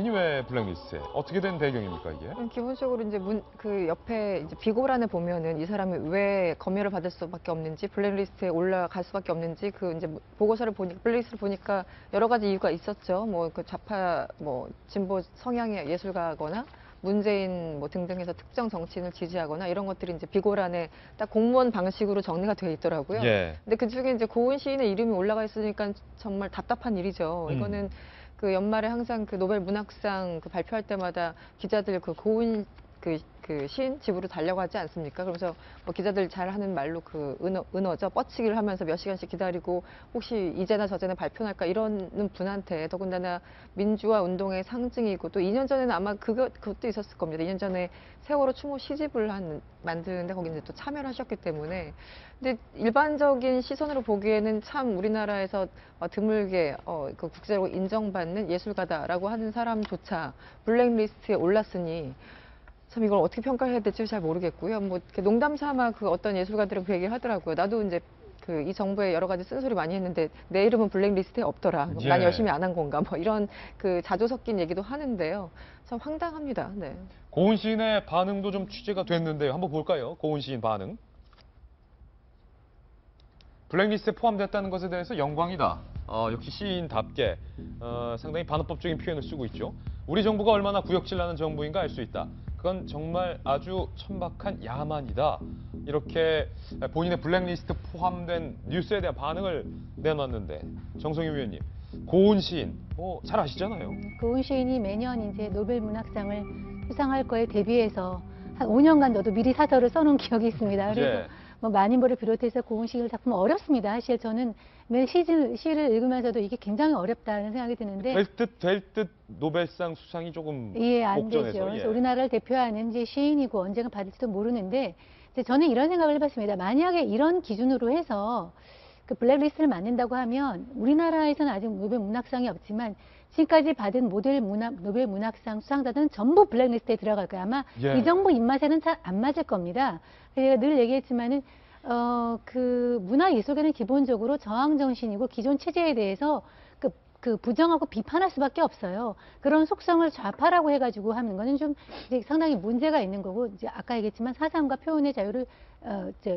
왜 블랙리스트에? 어떻게 된 배경입니까 이게? 기본적으로 이제 그 옆에 이제 비고란에 보면은 이 사람이 왜 검열을 받을 수밖에 없는지, 블랙리스트에 올라갈 수밖에 없는지, 그 이제 보고서를 보니까, 블랙리스트를 보니까 여러 가지 이유가 있었죠. 뭐 그 좌파, 뭐 진보 성향의 예술가거나 문재인 뭐 등등해서 특정 정치인을 지지하거나 이런 것들이 이제 비고란에 딱 공무원 방식으로 정리가 되어 있더라고요. 예. 근데 그 중에 이제 고은 시인의 이름이 올라가 있으니까 정말 답답한 일이죠. 이거는 그 연말에 항상 그 노벨 문학상 그 발표할 때마다 기자들 그 고은 그 시인 집으로 달려가지 않습니까? 그러면서 뭐 기자들 잘 하는 말로 그 은어죠. 뻗치기를 하면서 몇 시간씩 기다리고 혹시 이제나 저제나 발표할까 이러는 분한테, 더군다나 민주화 운동의 상징이고, 또 2년 전에는 아마 그것도 있었을 겁니다. 2년 전에 세월호 추모 시집을 만드는데 거기 이제 또 참여를 하셨기 때문에. 근데 일반적인 시선으로 보기에는 참 우리나라에서 드물게 그 국제적으로 인정받는 예술가다라고 하는 사람조차 블랙리스트에 올랐으니 참 이걸 어떻게 평가해야 될지 잘 모르겠고요. 뭐 이렇게 농담 삼아 그 어떤 예술가들은 그 얘기를 하더라고요. 나도 이제 그 이 정부에 여러 가지 쓴소리 많이 했는데 내 이름은 블랙리스트에 없더라. 예. 난 열심히 안 한 건가? 뭐 이런 그 자조 섞인 얘기도 하는데요. 참 황당합니다. 네. 고은 시인의 반응도 좀 취재가 됐는데요. 한번 볼까요? 고은 시인 반응. 블랙리스트에 포함됐다는 것에 대해서 영광이다. 역시 시인답게 상당히 반어법적인 표현을 쓰고 있죠. 우리 정부가 얼마나 구역질나는 정부인가 알 수 있다. 그건 정말 아주 천박한 야만이다. 이렇게 본인의 블랙리스트 포함된 뉴스에 대한 반응을 내놨는데, 정성희 위원님, 고은 시인 잘 아시잖아요. 고은 시인이 매년 이제 노벨 문학상을 수상할 거에 대비해서 한 5년간 저도 미리 사설을 써놓은 기억이 있습니다. 그래서 예. 뭐 마님보를 비롯해서 고은 시인 작품 어렵습니다. 사실 저는 매 시를 읽으면서도 이게 굉장히 어렵다는 생각이 드는데 될 듯 노벨상 수상이 조금 예, 안 목전에서. 되죠. 그래서 예. 우리나라를 대표하는 이제 시인이고 언젠가 받을지도 모르는데, 이제 저는 이런 생각을 해봤습니다. 만약에 이런 기준으로 해서 그 블랙리스트를 만든다고 하면 우리나라에서는 아직 노벨 문학상이 없지만 지금까지 받은 노벨 문학상 수상자들은 전부 블랙리스트에 들어갈 거예요. 아마 예. 이 정부 입맛에는 잘 안 맞을 겁니다. 제가 늘 얘기했지만은 그 문화예술계는 기본적으로 저항 정신이고 기존 체제에 대해서 그 부정하고 비판할 수밖에 없어요. 그런 속성을 좌파라고 해가지고 하는 거는 좀 이제 상당히 문제가 있는 거고, 이제 아까 얘기했지만 사상과 표현의 자유를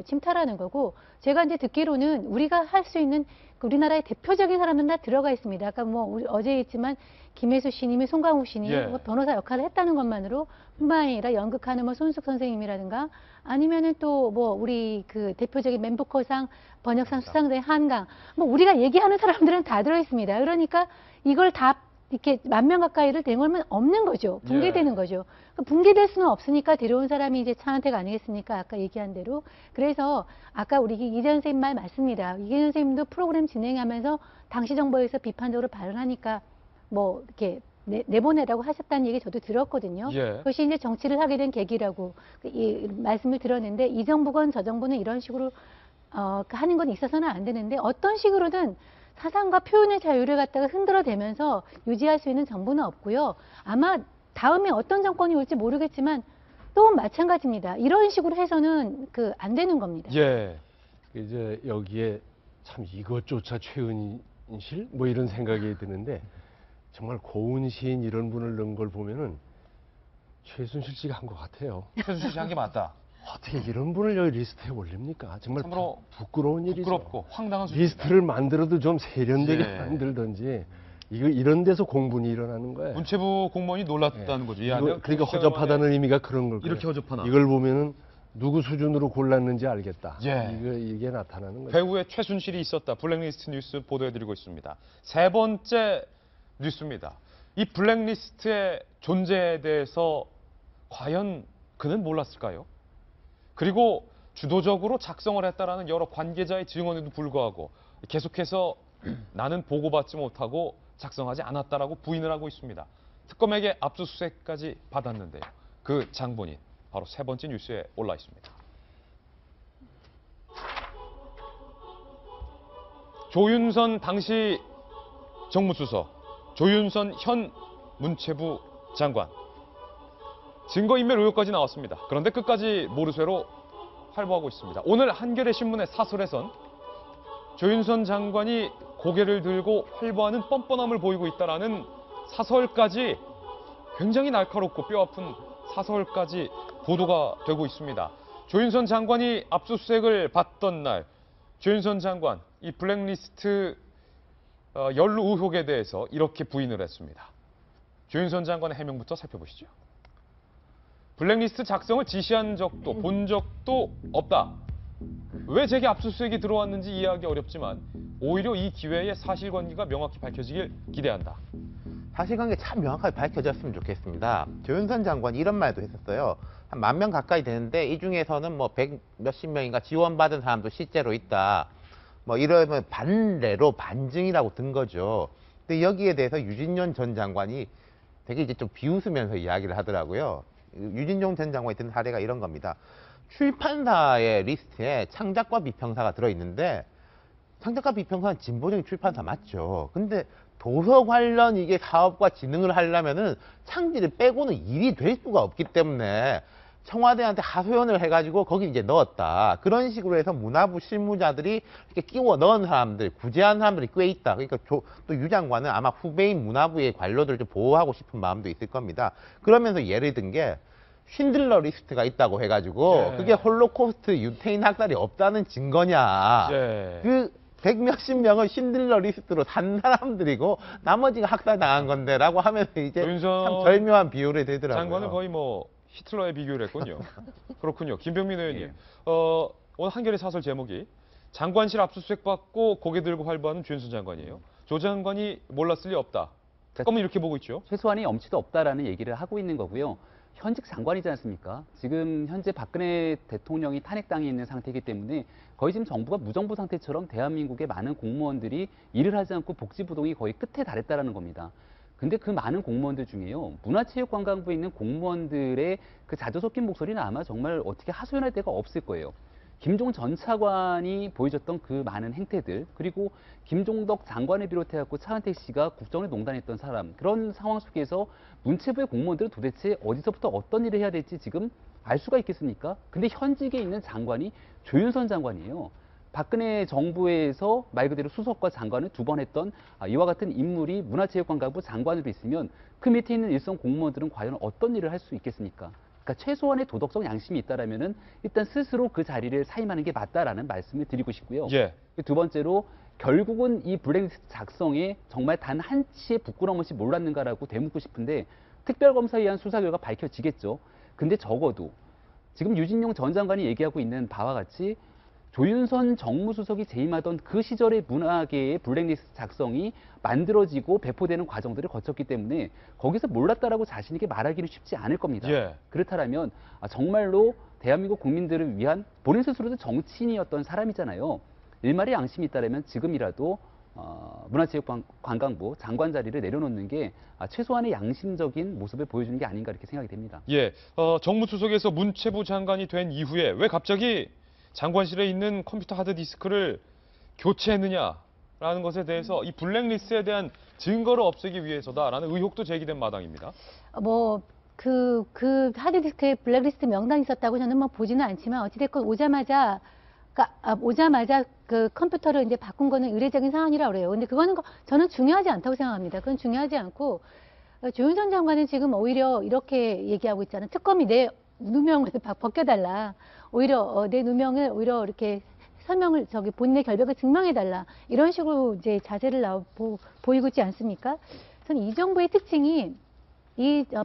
침탈하는 거고, 제가 이제 듣기로는 우리가 할 수 있는 우리나라의 대표적인 사람들은 다 들어가 있습니다. 아까 뭐 우리 어제 했지만 김혜수 시님이, 송강호 시님이 예. 뭐 변호사 역할을 했다는 것만으로 뿐만 아니라 연극하는 뭐 손숙 선생님이라든가, 아니면은 또 뭐 우리 그 대표적인 맨부커상 번역상 수상자의 한강, 뭐 우리가 얘기하는 사람들은 다 들어 있습니다. 그러니까 이걸 다 이렇게 10,000명 가까이를 대걸면 없는 거죠. 붕괴되는 예. 거죠. 붕괴될 수는 없으니까 데려온 사람이 이제 차은택 아니겠습니까? 아까 얘기한 대로. 그래서 아까 우리 이재현 선생님 말 맞습니다. 이재현 선생님도 프로그램 진행하면서 당시 정부에서 비판적으로 발언하니까 뭐 이렇게 내보내라고 하셨다는 얘기 저도 들었거든요. 예. 그것이 이제 정치를 하게 된 계기라고 이 말씀을 들었는데, 이 정부건 저 정부는 이런 식으로 하는 건 있어서는 안 되는데, 어떤 식으로든 사상과 표현의 자유를 갖다가 흔들어대면서 유지할 수 있는 정부는 없고요. 아마 다음에 어떤 정권이 올지 모르겠지만 또 마찬가지입니다. 이런 식으로 해서는 안 되는 겁니다. 예. 이제 여기에 참 이것조차 최은실 뭐 이런 생각이 드는데, 정말 고은 시인 이런 분을 넣은 걸 보면은 최순실 씨가 한 것 같아요. 최순실 씨 한 게 맞다. 어떻게 이런 분을 여기 리스트에 올립니까? 정말 참으로 부끄러운 일이죠. 부끄럽고 황당한 소식. 리스트를 만들어도 좀 세련되게 예. 만들든지, 이런 데서 공분이 일어나는 거예요. 문체부 공무원이 놀랐다는 거죠. 이 안에 그러니까 허접하다는 의미가 그런 걸 거예요. 이렇게 허접하나. 이걸 보면은 누구 수준으로 골랐는지 알겠다. 예. 이게 나타나는 거죠. 배우의 최순실이 있었다. 블랙리스트 뉴스 보도해드리고 있습니다. 세 번째 뉴스입니다. 이 블랙리스트의 존재에 대해서 과연 그는 몰랐을까요? 그리고 주도적으로 작성을 했다라는 여러 관계자의 증언에도 불구하고 계속해서 나는 보고받지 못하고 작성하지 않았다라고 부인을 하고 있습니다. 특검에게 압수수색까지 받았는데요. 그 장본인 바로 세 번째 뉴스에 올라 있습니다. 조윤선 당시 정무수석, 조윤선 현 문체부 장관. 증거인멸 의혹까지 나왔습니다. 그런데 끝까지 모르쇠로 활보하고 있습니다. 오늘 한겨레 신문의 사설에선 조윤선 장관이 고개를 들고 활보하는 뻔뻔함을 보이고 있다라는 사설까지 굉장히 날카롭고 뼈아픈 사설까지 보도가 되고 있습니다. 조윤선 장관이 압수수색을 받던 날 조윤선 장관 이 블랙리스트 연루 의혹에 대해서 이렇게 부인을 했습니다. 조윤선 장관의 해명부터 살펴보시죠. 블랙리스트 작성을 지시한 적도 본 적도 없다. 왜 제게 압수수색이 들어왔는지 이해하기 어렵지만 오히려 이 기회에 사실관계가 명확히 밝혀지길 기대한다. 사실관계 참 명확하게 밝혀졌으면 좋겠습니다. 조윤선 장관이 이런 말도 했었어요. 한 10,000명 가까이 되는데 이 중에서는 뭐 100 몇십 명인가 지원받은 사람도 실제로 있다. 뭐 이러면 반례로 반증이라고 든 거죠. 근데 여기에 대해서 유진룡 전 장관이 되게 이제 좀 비웃으면서 이야기를 하더라고요. 유진룡 전 장관이 든 사례가 이런 겁니다. 출판사의 리스트에 창작과 비평사가 들어있는데 창작과 비평사는 진보적인 출판사 맞죠. 근데 도서 관련 이게 사업과 진흥을 하려면은 창지를 빼고는 일이 될 수가 없기 때문에 청와대한테 하소연을 해가지고 거기 이제 넣었다. 그런 식으로 해서 문화부 실무자들이 이렇게 끼워 넣은 사람들, 구제한 사람들이 꽤 있다. 그러니까 또 유 장관은 아마 후배인 문화부의 관료들을 좀 보호하고 싶은 마음도 있을 겁니다. 그러면서 예를 든 게 쉰들러 리스트가 있다고 해가지고 예. 그게 홀로코스트 유태인 학살이 없다는 증거냐. 예. 그 100 몇십 명은 쉰들러 리스트로 산 사람들이고 나머지가 학살당한 건데라고 하면서 이제 조윤선 참 절묘한 비유를 들더라고요. 장관은 거의 뭐 히틀러에 비교를 했군요. 그렇군요. 김병민 의원님. 예. 오늘 한겨레 사설 제목이 장관실 압수수색 받고 고개 들고 활보하는 조윤선 장관이에요. 조 장관이 몰랐을 리 없다. 특검은 이렇게 보고 있죠. 최소한의 염치도 없다라는 얘기를 하고 있는 거고요. 현직 장관이지 않습니까? 지금 현재 박근혜 대통령이 탄핵당해 있는 상태이기 때문에 거의 지금 정부가 무정부 상태처럼 대한민국의 많은 공무원들이 일을 하지 않고 복지부동이 거의 끝에 달했다라는 겁니다. 근데 그 많은 공무원들 중에요. 문화체육관광부에 있는 공무원들의 그 자주 섞인 목소리는 아마 정말 어떻게 하소연할 데가 없을 거예요. 김종 전 차관이 보여줬던 그 많은 행태들, 그리고 김종덕 장관을 비롯해갖고 차은택 씨가 국정을 농단했던 사람, 그런 상황 속에서 문체부의 공무원들은 도대체 어디서부터 어떤 일을 해야 될지 지금 알 수가 있겠습니까? 근데 현직에 있는 장관이 조윤선 장관이에요. 박근혜 정부에서 말 그대로 수석과 장관을 2번 했던 이와 같은 인물이 문화체육관광부 장관으로 있으면 그 밑에 있는 일선 공무원들은 과연 어떤 일을 할 수 있겠습니까? 그러니까 최소한의 도덕적 양심이 있다라면은 일단 스스로 그 자리를 사임하는 게 맞다라는 말씀을 드리고 싶고요. 예. 두 번째로 결국은 이 블랙리스트 작성에 정말 단 한치의 부끄러움 없이 몰랐는가라고 되묻고 싶은데 특별검사에 의한 수사 결과 밝혀지겠죠. 근데 적어도 지금 유진룡 전 장관이 얘기하고 있는 바와 같이 조윤선 정무수석이 재임하던 그 시절의 문화계의 블랙리스트 작성이 만들어지고 배포되는 과정들을 거쳤기 때문에 거기서 몰랐다라고 자신 있게 말하기는 쉽지 않을 겁니다. 예. 그렇다면 정말로 대한민국 국민들을 위한 본인 스스로도 정치인이었던 사람이잖아요. 일말의 양심이 있다면 지금이라도 문화체육관광부 장관 자리를 내려놓는 게 최소한의 양심적인 모습을 보여주는 게 아닌가 이렇게 생각이 됩니다. 예. 정무수석에서 문체부 장관이 된 이후에 왜 갑자기 장관실에 있는 컴퓨터 하드디스크를 교체했느냐라는 것에 대해서 이 블랙리스트에 대한 증거를 없애기 위해서다라는 의혹도 제기된 마당입니다. 그 하드디스크에 블랙리스트 명단이 있었다고 저는 뭐 보지는 않지만 어찌됐건 오자마자 그 컴퓨터를 이제 바꾼 거는 의례적인 상황이라고 그래요. 근데 그거는 저는 중요하지 않다고 생각합니다. 그건 중요하지 않고 조윤선 장관은 지금 오히려 이렇게 얘기하고 있잖아요. 특검이 내 누명을 벗겨달라. 오히려 내 누명을 오히려 이렇게 설명을 본인의 결백을 증명해달라. 이런 식으로 이제 자세를 보이고 있지 않습니까? 저는 이 정부의 특징이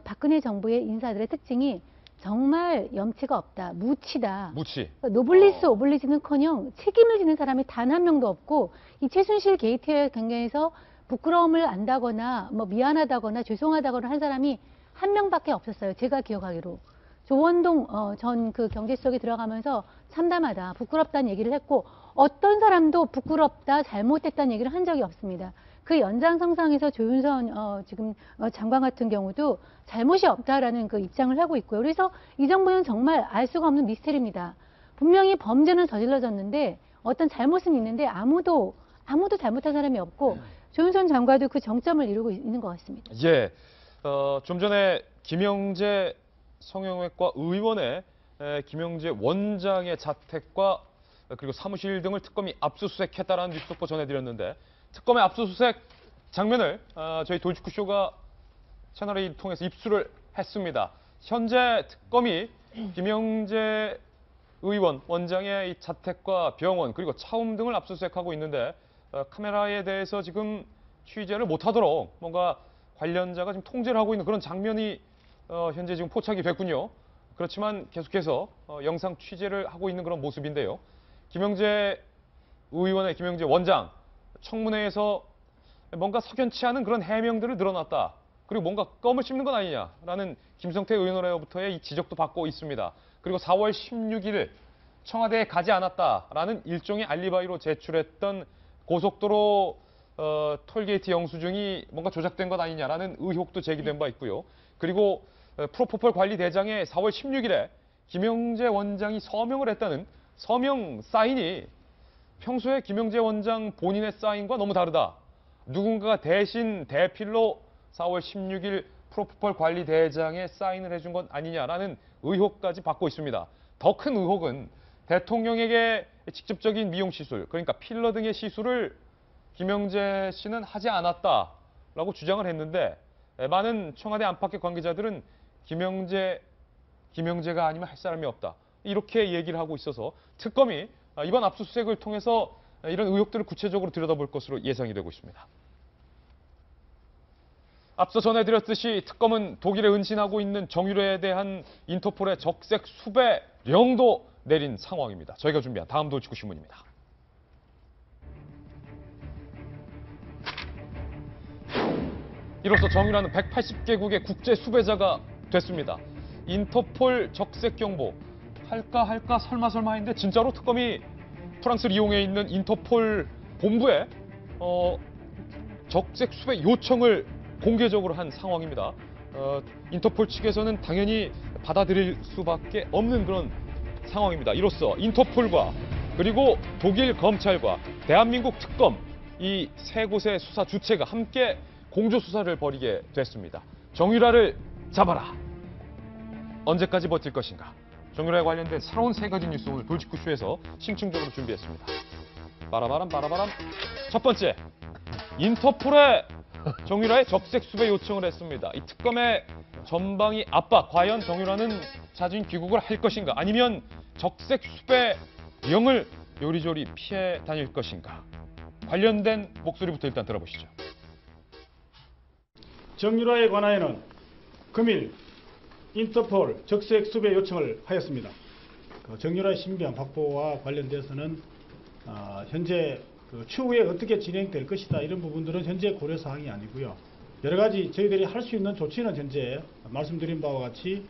박근혜 정부의 인사들의 특징이 정말 염치가 없다. 무치다. 무치. 노블리스 오블리지는커녕 책임을 지는 사람이 단 한 명도 없고 이 최순실 게이트에 관계해서 부끄러움을 안다거나 뭐 미안하다거나 죄송하다거나 한 사람이 한 명밖에 없었어요. 제가 기억하기로. 조원동 전 그 경제수석이 들어가면서 참담하다, 부끄럽다는 얘기를 했고 어떤 사람도 부끄럽다, 잘못됐다는 얘기를 한 적이 없습니다. 그 연장선상에서 조윤선 지금 장관 같은 경우도 잘못이 없다라는 그 입장을 하고 있고요. 그래서 이 정부는 정말 알 수가 없는 미스테리입니다. 분명히 범죄는 저질러졌는데 어떤 잘못은 있는데 아무도 잘못한 사람이 없고 조윤선 장관도 그 정점을 이루고 있는 것 같습니다. 예. 좀 전에 김영재 성형외과 의원의 김영재 원장의 자택과 그리고 사무실 등을 특검이 압수수색했다라는 뉴스 속보 전해드렸는데 특검의 압수수색 장면을 저희 돌직구쇼가 채널A 통해서 입수를 했습니다. 현재 특검이 김영재 의원 원장의 이 자택과 병원 그리고 차움 등을 압수수색하고 있는데 카메라에 대해서 지금 취재를 못하도록 뭔가 관련자가 지금 통제를 하고 있는 그런 장면이 현재 지금 포착이 됐군요. 그렇지만 계속해서 영상 취재를 하고 있는 그런 모습인데요. 김영재 의원의 김영재 원장 청문회에서 뭔가 석연치 않은 그런 해명들을 늘어놨다. 그리고 뭔가 껌을 씹는 건 아니냐라는 김성태 의원으로부터의 이 지적도 받고 있습니다. 그리고 4월 16일 청와대에 가지 않았다라는 일종의 알리바이로 제출했던 고속도로 톨게이트 영수증이 뭔가 조작된 것 아니냐라는 의혹도 제기된 바 있고요. 그리고 프로포폴 관리대장에 4월 16일에 김영재 원장이 서명을 했다는 서명 사인이 평소에 김영재 원장 본인의 사인과 너무 다르다. 누군가가 대신 대필로 4월 16일 프로포폴 관리대장에 사인을 해준 건 아니냐라는 의혹까지 받고 있습니다. 더 큰 의혹은 대통령에게 직접적인 미용 시술, 그러니까 필러 등의 시술을 김영재 씨는 하지 않았다라고 주장을 했는데 많은 청와대 안팎의 관계자들은 김영재가 아니면 할 사람이 없다. 이렇게 얘기를 하고 있어서 특검이 이번 압수수색을 통해서 이런 의혹들을 구체적으로 들여다볼 것으로 예상이 되고 있습니다. 앞서 전해드렸듯이 특검은 독일에 은신하고 있는 정유라에 대한 인터폴의 적색 수배령도 내린 상황입니다. 저희가 준비한 다음 돌직구 신문입니다. 이로써 정유라는 180개국의 국제 수배자가 됐습니다. 인터폴 적색 경보 할까 설마 했는데 진짜로 특검이 프랑스 리옹에 있는 인터폴 본부에 적색 수배 요청을 공개적으로 한 상황입니다. 인터폴 측에서는 당연히 받아들일 수밖에 없는 그런 상황입니다. 이로써 인터폴과 그리고 독일 검찰과 대한민국 특검 이 세 곳의 수사 주체가 함께 공조 수사를 벌이게 됐습니다. 정유라를 잡아라. 언제까지 버틸 것인가? 정유라에 관련된 새로운 세 가지 뉴스 오늘 돌직구쇼에서 심층적으로 준비했습니다. 빠라바람. 첫 번째, 인터폴에 정유라의 적색 수배 요청을 했습니다. 이 특검의 전방위 압박, 과연 정유라는 자진 귀국을 할 것인가? 아니면 적색 수배령을 요리조리 피해 다닐 것인가? 관련된 목소리부터 일단 들어보시죠. 정유라에 관하여는 금일 인터폴 적색 수배 요청을 하였습니다. 정유라의 신변 확보와 관련돼서는 현재 추후에 어떻게 진행될 것이다 이런 부분들은 현재 고려 사항이 아니고요. 여러 가지 저희들이 할 수 있는 조치는 현재 말씀드린 바와 같이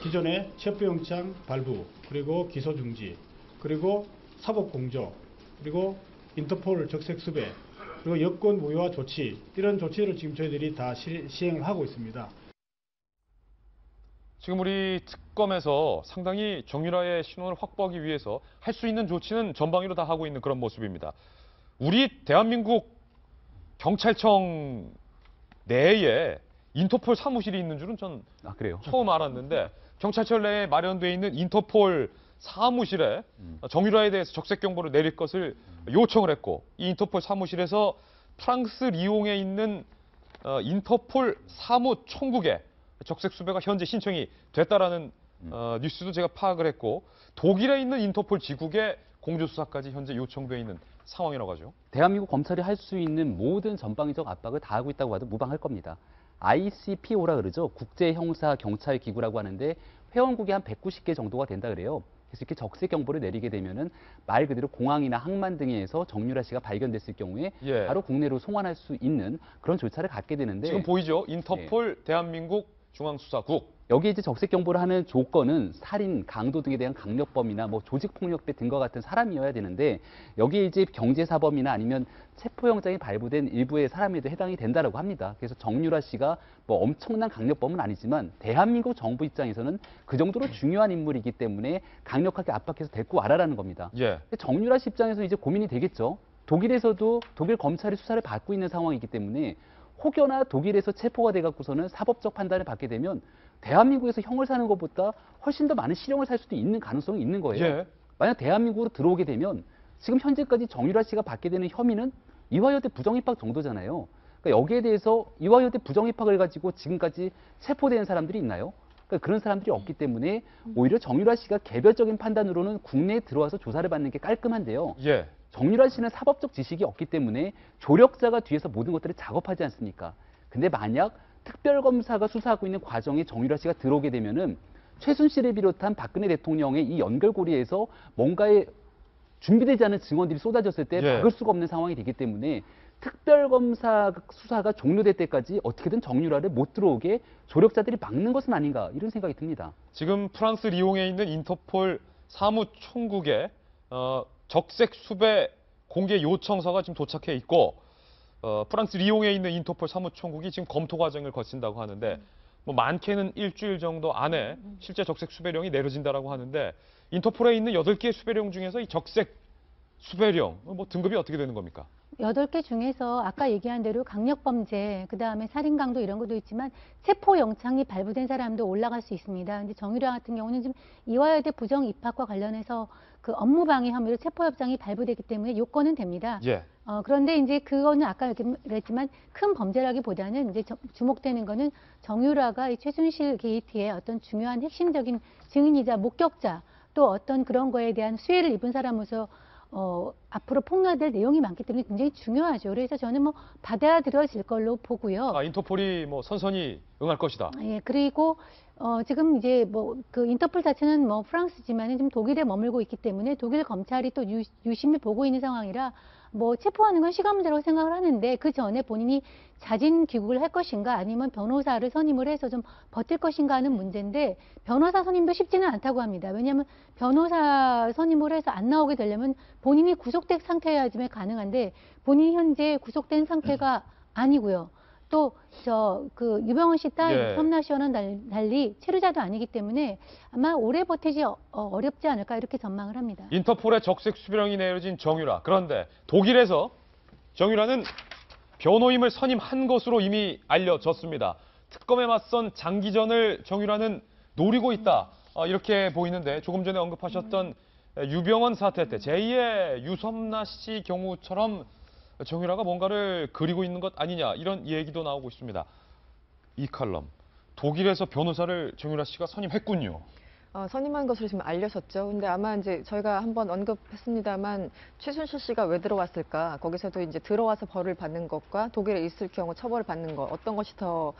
기존의 체포영장 발부 그리고 기소 중지 그리고 사법 공조 그리고 인터폴 적색 수배 그리고 여권 무효화 조치 이런 조치를 지금 저희들이 다 시행을 하고 있습니다. 지금 우리 특검에서 상당히 정유라의 신원을 확보하기 위해서 할 수 있는 조치는 전방위로 다 하고 있는 그런 모습입니다. 우리 대한민국 경찰청 내에 인터폴 사무실이 있는 줄은 전 그래요? 처음 알았는데 경찰청 내에 마련되어 있는 인터폴 사무실에 정유라에 대해서 적색 경보를 내릴 것을 요청을 했고 이 인터폴 사무실에서 프랑스 리옹에 있는 인터폴 사무총국에 적색 수배가 현재 신청이 됐다라는 뉴스도 제가 파악을 했고 독일에 있는 인터폴 지국에 공조수사까지 현재 요청되어 있는 상황이라고 하죠. 대한민국 검찰이 할 수 있는 모든 전방위적 압박을 다 하고 있다고 봐도 무방할 겁니다. ICPO라 그러죠. 국제형사경찰기구라고 하는데 회원국이 한 190개 정도가 된다 그래요. 그래서 이렇게 적색 경보를 내리게 되면은 말 그대로 공항이나 항만 등에서 정유라 씨가 발견됐을 경우에 바로 국내로 송환할 수 있는 그런 절차를 갖게 되는데 지금 보이죠? 인터폴 대한민국 중앙수사국. 여기에 이제 적색 경보를 하는 조건은 살인, 강도 등에 대한 강력범이나 뭐 조직폭력배 등과 같은 사람이어야 되는데 여기에 이제 경제사범이나 아니면 체포영장이 발부된 일부의 사람에도 해당이 된다라고 합니다. 그래서 정유라 씨가 뭐 엄청난 강력범은 아니지만 대한민국 정부 입장에서는 그 정도로 중요한 인물이기 때문에 강력하게 압박해서 데리고 와라라는 겁니다. 정유라 씨 입장에서 이제 고민이 되겠죠. 독일에서도 독일 검찰이 수사를 받고 있는 상황이기 때문에 혹여나 독일에서 체포가 돼갖고서는 사법적 판단을 받게 되면 대한민국에서 형을 사는 것보다 훨씬 더 많은 실형을 살 수도 있는 가능성이 있는 거예요. 만약 대한민국으로 들어오게 되면 지금 현재까지 정유라 씨가 받게 되는 혐의는 이화여대 부정입학 정도잖아요. 그러니까 여기에 대해서 이화여대 부정입학을 가지고 지금까지 체포된 사람들이 있나요? 그러니까 그런 사람들이 없기 때문에 오히려 정유라 씨가 개별적인 판단으로는 국내에 들어와서 조사를 받는 게 깔끔한데요. 예. 정유라 씨는 사법적 지식이 없기 때문에 조력자가 뒤에서 모든 것들을 작업하지 않습니까? 근데 만약 특별검사가 수사하고 있는 과정에 정유라 씨가 들어오게 되면은 최순실을 비롯한 박근혜 대통령의 이 연결고리에서 뭔가에 준비되지 않은 증언들이 쏟아졌을 때 예. 막을 수가 없는 상황이 되기 때문에 특별검사 수사가 종료될 때까지 어떻게든 정유라를 못 들어오게 조력자들이 막는 것은 아닌가 이런 생각이 듭니다. 지금 프랑스 리옹에 있는 인터폴 사무총국에 적색 수배 공개 요청서가 지금 도착해 있고 프랑스 리옹에 있는 인터폴 사무총국이 지금 검토 과정을 거친다고 하는데 뭐 많게는 일주일 정도 안에 실제 적색 수배령이 내려진다라고 하는데 인터폴에 있는 8개의 수배령 중에서 이 적색 수배령 뭐 등급이 어떻게 되는 겁니까? 8개 중에서 아까 얘기한 대로 강력범죄, 그다음에 살인강도 이런 것도 있지만 체포영장이 발부된 사람도 올라갈 수 있습니다. 근데 정유라 같은 경우는 지금 이화여대 부정 입학과 관련해서 그 업무방해 혐의로 체포영장이 발부되기 때문에 요건은 됩니다. 예. 그런데 이제 그거는 아까 그랬지만 큰 범죄라기보다는 이제 주목되는 거는 정유라가 이 최순실 게이트의 어떤 중요한 핵심적인 증인이자 목격자 또 어떤 그런 거에 대한 수혜를 입은 사람으로서 앞으로 폭로될 내용이 많기 때문에 굉장히 중요하죠. 그래서 저는 뭐 받아들여질 걸로 보고요. 인터폴이 뭐 선선히 응할 것이다. 예, 그리고 지금 이제 뭐 그 인터폴 자체는 뭐 프랑스지만은 지금 독일에 머물고 있기 때문에 독일 검찰이 또 유심히 보고 있는 상황이라 뭐 체포하는 건 시간 문제라고 생각을 하는데 그 전에 본인이 자진 귀국을 할 것인가 아니면 변호사를 선임을 해서 좀 버틸 것인가 하는 문제인데 변호사 선임도 쉽지는 않다고 합니다. 왜냐하면 변호사 선임을 해서 안 나오게 되려면 본인이 구속된 상태여야지만 가능한데 본인이 현재 구속된 상태가 아니고요. 또 그 유병헌 씨 딸 예. 유섬나 씨와는 달리 체류자도 아니기 때문에 아마 오래 버티지 어렵지 않을까 이렇게 전망을 합니다. 인터폴의 적색 수배령이 내려진 정유라. 그런데 독일에서 정유라는 변호인을 선임한 것으로 이미 알려졌습니다. 특검에 맞선 장기전을 정유라는 노리고 있다. 이렇게 보이는데 조금 전에 언급하셨던 유병헌 사태 때 제2의 유섬나 씨 경우처럼 정유라가 뭔가를 그리고 있는 것 아니냐 이런 얘기도 나오고 있습니다. 이 칼럼 독일에서 변호사를 정유라 씨가 선임했군요. 선임한 것으로 지금 알려졌죠. 근데 아마 이제 저희가 한번 언급했습니다만 최순실 씨가 왜 들어왔을까? 거기서도 이제 들어와서 벌을 받는 것과 독일에 있을 경우 처벌을 받는 것 어떤 것이 더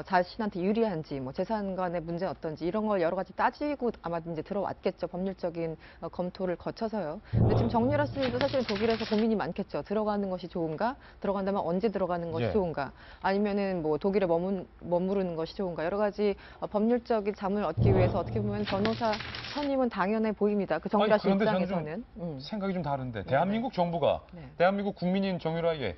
자신한테 유리한지, 뭐 재산 간의 문제는 어떤지 이런 걸 여러 가지 따지고 아마 이제 들어왔겠죠. 법률적인 검토를 거쳐서요. 근데 지금 정유라 씨도 사실 독일에서 고민이 많겠죠. 들어가는 것이 좋은가? 들어간다면 언제 들어가는 것이 예. 좋은가? 아니면은 뭐 독일에 머무르는 것이 좋은가? 여러 가지 법률적인 자문을 얻기 위해서 어떻게 보면 변호사 선임은 당연해 보입니다. 그 정유라 씨 그런데 저는 입장에서는. 좀 생각이 좀 다른데 대한민국 정부가 네. 대한민국 국민인 정유라에게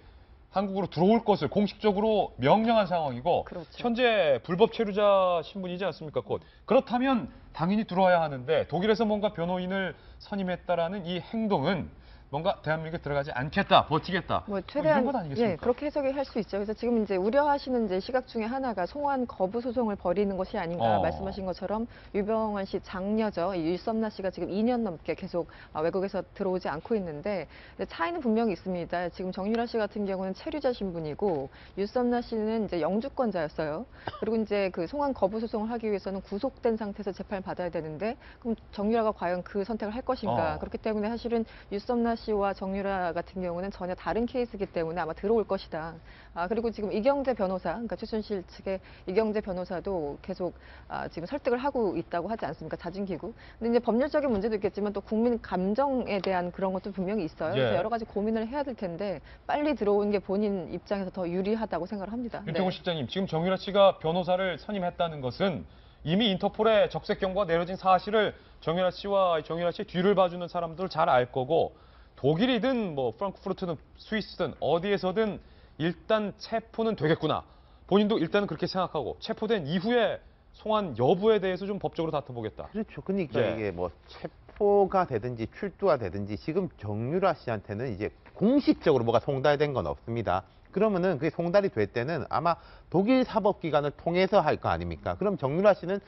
한국으로 들어올 것을 공식적으로 명령한 상황이고 그렇죠. 현재 불법 체류자 신분이지 않습니까? 곧. 그렇다면 당연히 들어와야 하는데 독일에서 뭔가 변호인을 선임했다라는 이 행동은 뭔가 대한민국에 들어가지 않겠다, 버티겠다. 뭐 이런 것 아니겠습니까? 예, 그렇게 해석이 할 수 있죠. 그래서 지금 이제 우려하시는 이제 시각 중에 하나가 송환 거부 소송을 벌이는 것이 아닌가 말씀하신 것처럼 유병헌 씨 장녀죠. 이 유섬나 씨가 지금 2년 넘게 계속 외국에서 들어오지 않고 있는데 차이는 분명히 있습니다. 지금 정유라 씨 같은 경우는 체류자 신분이고 유섬나 씨는 이제 영주권자였어요. 그리고 이제 그 송환 거부 소송을 하기 위해서는 구속된 상태에서 재판을 받아야 되는데 그럼 정유라가 과연 그 선택을 할 것인가? 그렇기 때문에 사실은 유섬나 씨와 정유라 같은 경우는 전혀 다른 케이스이기 때문에 아마 들어올 것이다. 그리고 지금 이경재 변호사, 그러니까 최순실 측의 이경재 변호사도 계속 지금 설득을 하고 있다고 하지 않습니까? 자진기구. 근데 이제 법률적인 문제도 있겠지만 또 국민 감정에 대한 그런 것도 분명히 있어요. 예. 그래서 여러 가지 고민을 해야 될 텐데 빨리 들어오는 게 본인 입장에서 더 유리하다고 생각을 합니다. 윤태곤 실장님, 지금 정유라 씨가 변호사를 선임했다는 것은 이미 인터폴의 적색 경고가 내려진 사실을 정유라 씨와 정유라 씨의 뒤를 봐주는 사람들 잘 알 거고 독일이든 뭐 프랑크푸르트든 스위스든 어디에서든 일단 체포는 되겠구나. 본인도 일단은 그렇게 생각하고 체포된 이후에 송환 여부에 대해서 좀 법적으로 다퉈보겠다. 그렇죠. 그러니까 예. 이게 뭐 체포가 되든지 출두가 되든지 지금 정유라 씨한테는 이제 공식적으로 뭐가 송달된 건 없습니다. 그러면은 그게 송달이 될 때는 아마 독일 사법기관을 통해서 할 거 아닙니까? 그럼 정유라 씨는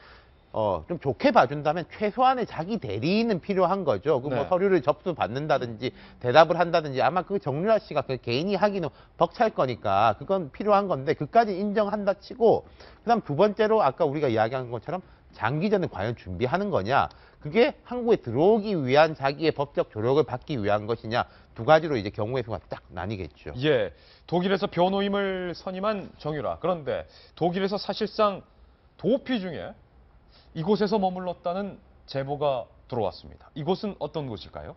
좀 좋게 봐준다면 최소한의 자기 대리인은 필요한 거죠. 그 뭐 네. 서류를 접수받는다든지 대답을 한다든지 아마 그 정유라 씨가 그 개인이 하기는 벅찰 거니까 그건 필요한 건데 그까지 인정한다 치고 그다음 두 번째로 아까 우리가 이야기한 것처럼 장기전을 과연 준비하는 거냐 그게 한국에 들어오기 위한 자기의 법적 조력을 받기 위한 것이냐 두 가지로 이제 경우의 수가 딱 나뉘겠죠. 예, 독일에서 변호인을 선임한 정유라. 그런데 독일에서 사실상 도피 중에 이곳에서 머물렀다는 제보가 들어왔습니다. 이곳은 어떤 곳일까요?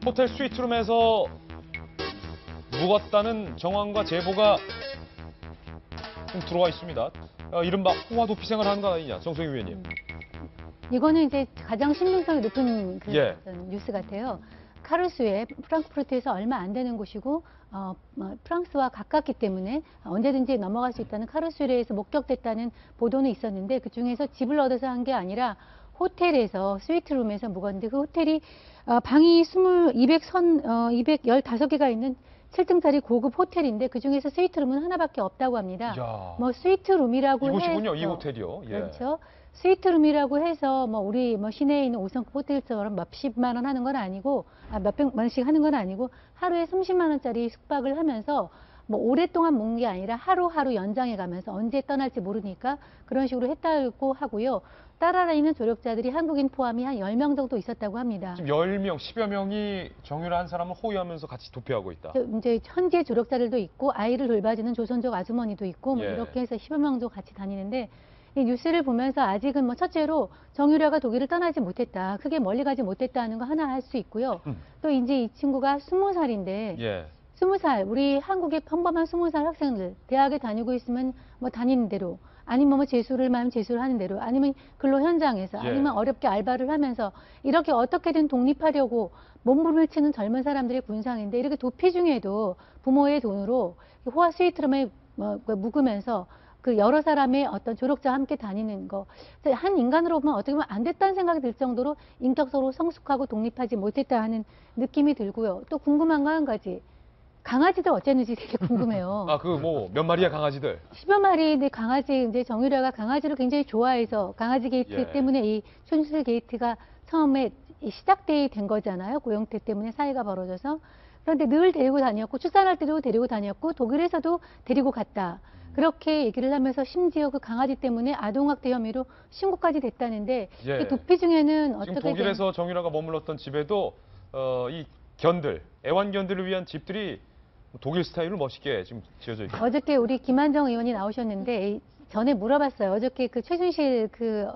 호텔 스위트룸에서 묵었다는 정황과 제보가 좀 들어와 있습니다. 이른바 홍화 도피 생활을 하는 거 아니냐, 정성희 위원님. 이거는 이제 가장 신빙성이 높은 그 예. 어떤 뉴스 같아요. 카르스에 프랑크푸르트에서 얼마 안 되는 곳이고 프랑스와 가깝기 때문에 언제든지 넘어갈 수 있다는 카르스에서 목격됐다는 보도는 있었는데 그중에서 집을 얻어서 한 게 아니라 호텔에서 스위트룸에서 묵었는데 그 호텔이 방이 215개가 있는 7등짜리 고급 호텔인데 그중에서 스위트룸은 하나밖에 없다고 합니다. 이야. 뭐 스위트룸이라고 이곳이군요, 이 해서 호텔이요. 예. 그렇죠. 스위트룸이라고 해서 뭐 우리 뭐 시내에 있는 5성급 호텔처럼 몇십만 원 하는 건 아니고 몇백만 원씩 하는 건 아니고 하루에 30만 원짜리 숙박을 하면서 뭐 오랫동안 묵은 게 아니라 하루하루 연장해 가면서 언제 떠날지 모르니까 그런 식으로 했다고 하고요. 따라다니는 조력자들이 한국인 포함이 한 10명 정도 있었다고 합니다. 지금 10명, 10여 명이 정유라 한 사람을 호위하면서 같이 도피하고 있다. 이제 현재 조력자들도 있고 아이를 돌봐주는 조선족 아주머니도 있고 뭐 예. 이렇게 해서 10여 명 정도 같이 다니는데 이 뉴스를 보면서 아직은 뭐 첫째로 정유라가 독일을 떠나지 못했다. 크게 멀리 가지 못했다는 거 하나 할 수 있고요. 또 이제 이 친구가 20살인데 예. 20살 우리 한국의 평범한 20살 학생들 대학에 다니고 있으면 뭐 다니는 대로 아니면 뭐 재수를 하면 재수를 하는 대로 아니면 근로 현장에서 예. 아니면 어렵게 알바를 하면서 이렇게 어떻게든 독립하려고 몸부림을 치는 젊은 사람들의 군상인데 이렇게 도피 중에도 부모의 돈으로 호화 스위트룸에 묵으면서 그 여러 사람의 어떤 조력자와 함께 다니는 거. 한 인간으로 보면 어떻게 보면 안 됐다는 생각이 들 정도로 인격적으로 성숙하고 독립하지 못했다 하는 느낌이 들고요. 또 궁금한 거 한 가지. 강아지들 어쨌는지 되게 궁금해요. 그 뭐 몇 마리의 강아지들. 10여 마리의 강아지, 이제 정유라가 강아지를 굉장히 좋아해서 강아지 게이트 예. 때문에 이 촌수술 게이트가 처음에 시작된 거잖아요. 고영태 때문에 사이가 벌어져서. 그런데 늘 데리고 다녔고, 출산할 때도 데리고 다녔고, 독일에서도 데리고 갔다. 그렇게 얘기를 하면서 심지어 그 강아지 때문에 아동학대 혐의로 신고까지 됐다는데 예. 그 도피 중에는 지금 어떻게 독일에서 정유라가 머물렀던 집에도 이 견들, 애완견들을 위한 집들이 독일 스타일로 멋있게 지금 지어져 있고. 어저께 우리 김한정 의원이 나오셨는데 전에 물어봤어요. 어저께 그 최순실 그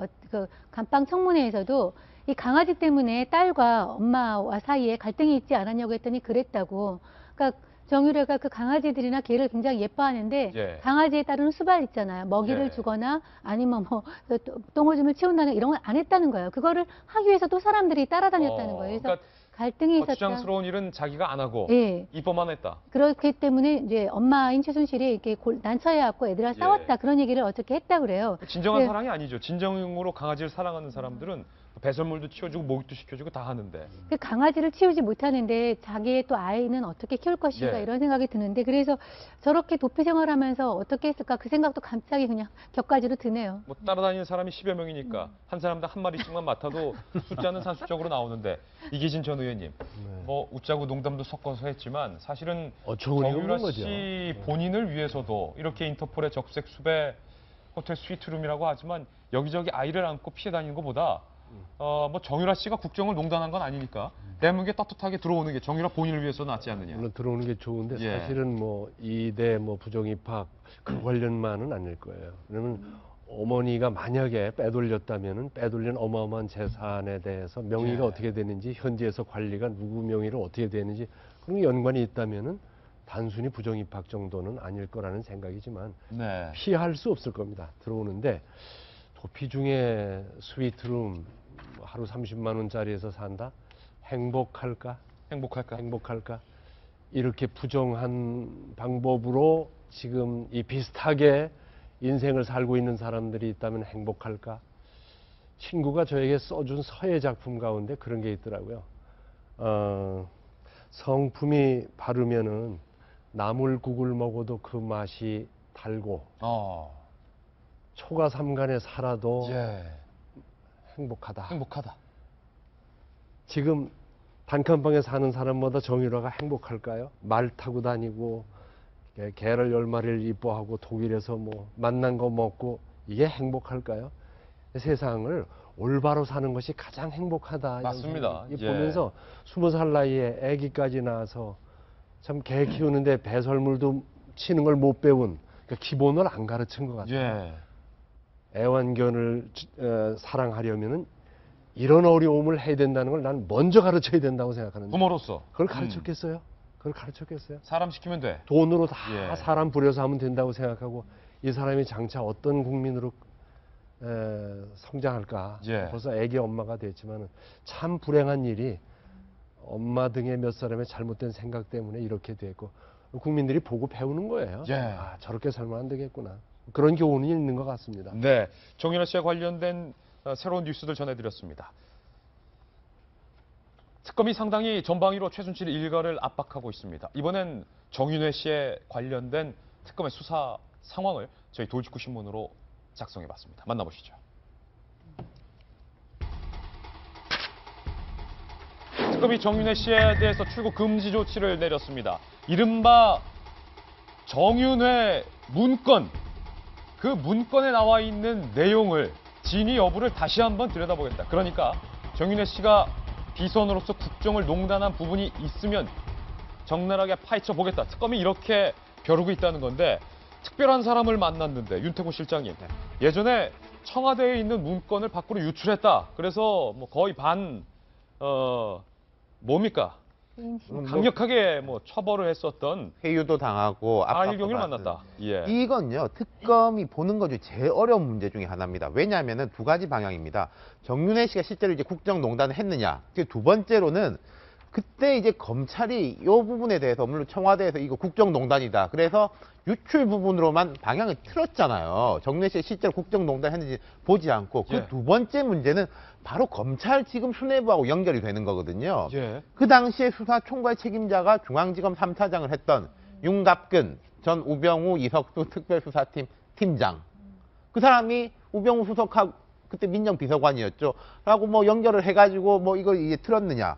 감방 청문회에서도 이 강아지 때문에 딸과 엄마와 사이에 갈등이 있지 않았냐고 했더니 그랬다고. 그러니까 정유라가 그 강아지들이나 개를 굉장히 예뻐하는데 예. 강아지에 따르는 수발 있잖아요. 먹이를 예. 주거나 아니면 뭐 똥오줌을 치운다는 이런 걸 안 했다는 거예요. 그거를 하기 위해서 또 사람들이 따라다녔다는 거예요. 그래서 그러니까 갈등이 있었다. 거추장스러운 일은 자기가 안 하고 예. 이뻐만 했다. 그렇기 때문에 이제 엄마인 최순실이 이렇게 난처해갖고 애들이랑 예. 싸웠다 그런 얘기를 어저께 했다 그래요. 진정한 네. 사랑이 아니죠. 진정으로 강아지를 사랑하는 사람들은 배설물도 치워주고 목욕도 시켜주고 다 하는데. 그 강아지를 키우지 못하는데 자기의 또 아이는 어떻게 키울 것인가 예. 이런 생각이 드는데 그래서 저렇게 도피 생활하면서 어떻게 했을까 그 생각도 갑자기 그냥 격가지로 드네요. 뭐 따라다니는 사람이 10여 명이니까 한 사람당 한 마리씩만 맡아도 숫자는 산술적으로 나오는데 이기진 전 의원님 뭐 웃자고 농담도 섞어서 했지만 사실은 어처구니 정유라 없는 거죠. 씨 본인을 위해서도 이렇게 인터폴의 적색 수배 호텔 스위트룸이라고 하지만 여기저기 아이를 안고 피해 다니는 것보다 뭐 정유라 씨가 국정을 농단한 건 아니니까 대한민국에 따뜻하게 들어오는 게 정유라 본인을 위해서 낫지 않느냐. 물론 들어오는 게 좋은데 예. 사실은 뭐 이대 뭐 부정 입학 그 관련만은 아닐 거예요. 왜냐면 어머니가 만약에 빼돌렸다면은 빼돌린 어마어마한 재산에 대해서 명의가 예. 어떻게 되는지 현지에서 관리가 누구 명의로 어떻게 되는지 그런 게 연관이 있다면은 단순히 부정 입학 정도는 아닐 거라는 생각이지만 네. 피할 수 없을 겁니다. 들어오는데 도피 중에 스위트룸 하루 30만 원짜리에서 산다? 행복할까? 행복할까? 이렇게 부정한 방법으로 지금 이 비슷하게 인생을 살고 있는 사람들이 있다면 행복할까? 친구가 저에게 써준 서예 작품 가운데 그런 게 있더라고요. 성품이 바르면은 나물국을 먹어도 그 맛이 달고 초가 삼간에 살아도 예. 행복하다. 행복하다. 지금 단칸방에 사는 사람마다 정유라가 행복할까요? 말 타고 다니고 개를 10마리를 이뻐하고 독일에서 뭐 만난 거 먹고 이게 행복할까요? 세상을 올바로 사는 것이 가장 행복하다. 맞습니다. 예. 보면서 20살 나이에 아기까지 낳아서 참 개 키우는데 배설물도 치는 걸 못 배운 그러니까 기본을 안 가르친 것 같아요. 예. 애완견을 사랑하려면은 이런 어려움을 해야 된다는 걸 난 먼저 가르쳐야 된다고 생각하는데 부모로서 그걸 가르쳤겠어요? 그걸 가르쳤겠어요? 사람 시키면 돼. 돈으로 다 예. 사람 부려서 하면 된다고 생각하고 이 사람이 장차 어떤 국민으로 성장할까? 예. 벌써 애기 엄마가 됐지만 참 불행한 일이 엄마 등의 몇 사람의 잘못된 생각 때문에 이렇게 됐고 국민들이 보고 배우는 거예요. 예. 아, 저렇게 살면 안 되겠구나. 그런 교훈이 있는 것 같습니다. 네, 정윤아 씨와 관련된 새로운 뉴스들 전해드렸습니다. 특검이 상당히 전방위로 최순실 일가를 압박하고 있습니다. 이번엔 정윤회 씨에 관련된 특검의 수사 상황을 저희 돌직구 신문으로 작성해봤습니다. 만나보시죠. 특검이 정윤회 씨에 대해서 출국 금지 조치를 내렸습니다. 이른바 정윤회 문건, 그 문건에 나와 있는 내용을 진위 여부를 다시 한번 들여다보겠다. 그러니까 정윤회 씨가 비선으로서 국정을 농단한 부분이 있으면 적나라하게 파헤쳐 보겠다. 특검이 이렇게 벼르고 있다는 건데 특별한 사람을 만났는데 윤태곤 실장님 예전에 청와대에 있는 문건을 밖으로 유출했다. 그래서 뭐 거의 뭡니까? 강력하게 뭐 처벌을 했었던 회유도 당하고 한일경을 압박도 만났다. 예. 이건요, 특검이 보는 것 중에 제일 어려운 문제 중에 하나입니다. 왜냐하면은 두 가지 방향입니다. 정윤회 씨가 실제로 이제 국정농단을 했느냐. 두 번째로는 그때 이제 검찰이 이 부분에 대해서 물론 청와대에서 이거 국정농단이다. 그래서 유출 부분으로만 방향을 틀었잖아요. 정윤회 씨가 실제로 국정농단 했는지 보지 않고 그 예. 두 번째 문제는 바로 검찰 지금 수뇌부하고 연결이 되는 거거든요. 예. 그 당시에 수사 총괄 책임자가 중앙지검 3차장을 했던 윤갑근 전 우병우 이석수 특별수사팀 팀장. 그 사람이 우병우 수석하고 그때 민정비서관이었죠. 라고 뭐 연결을 해가지고 뭐 이걸 이제 틀었느냐.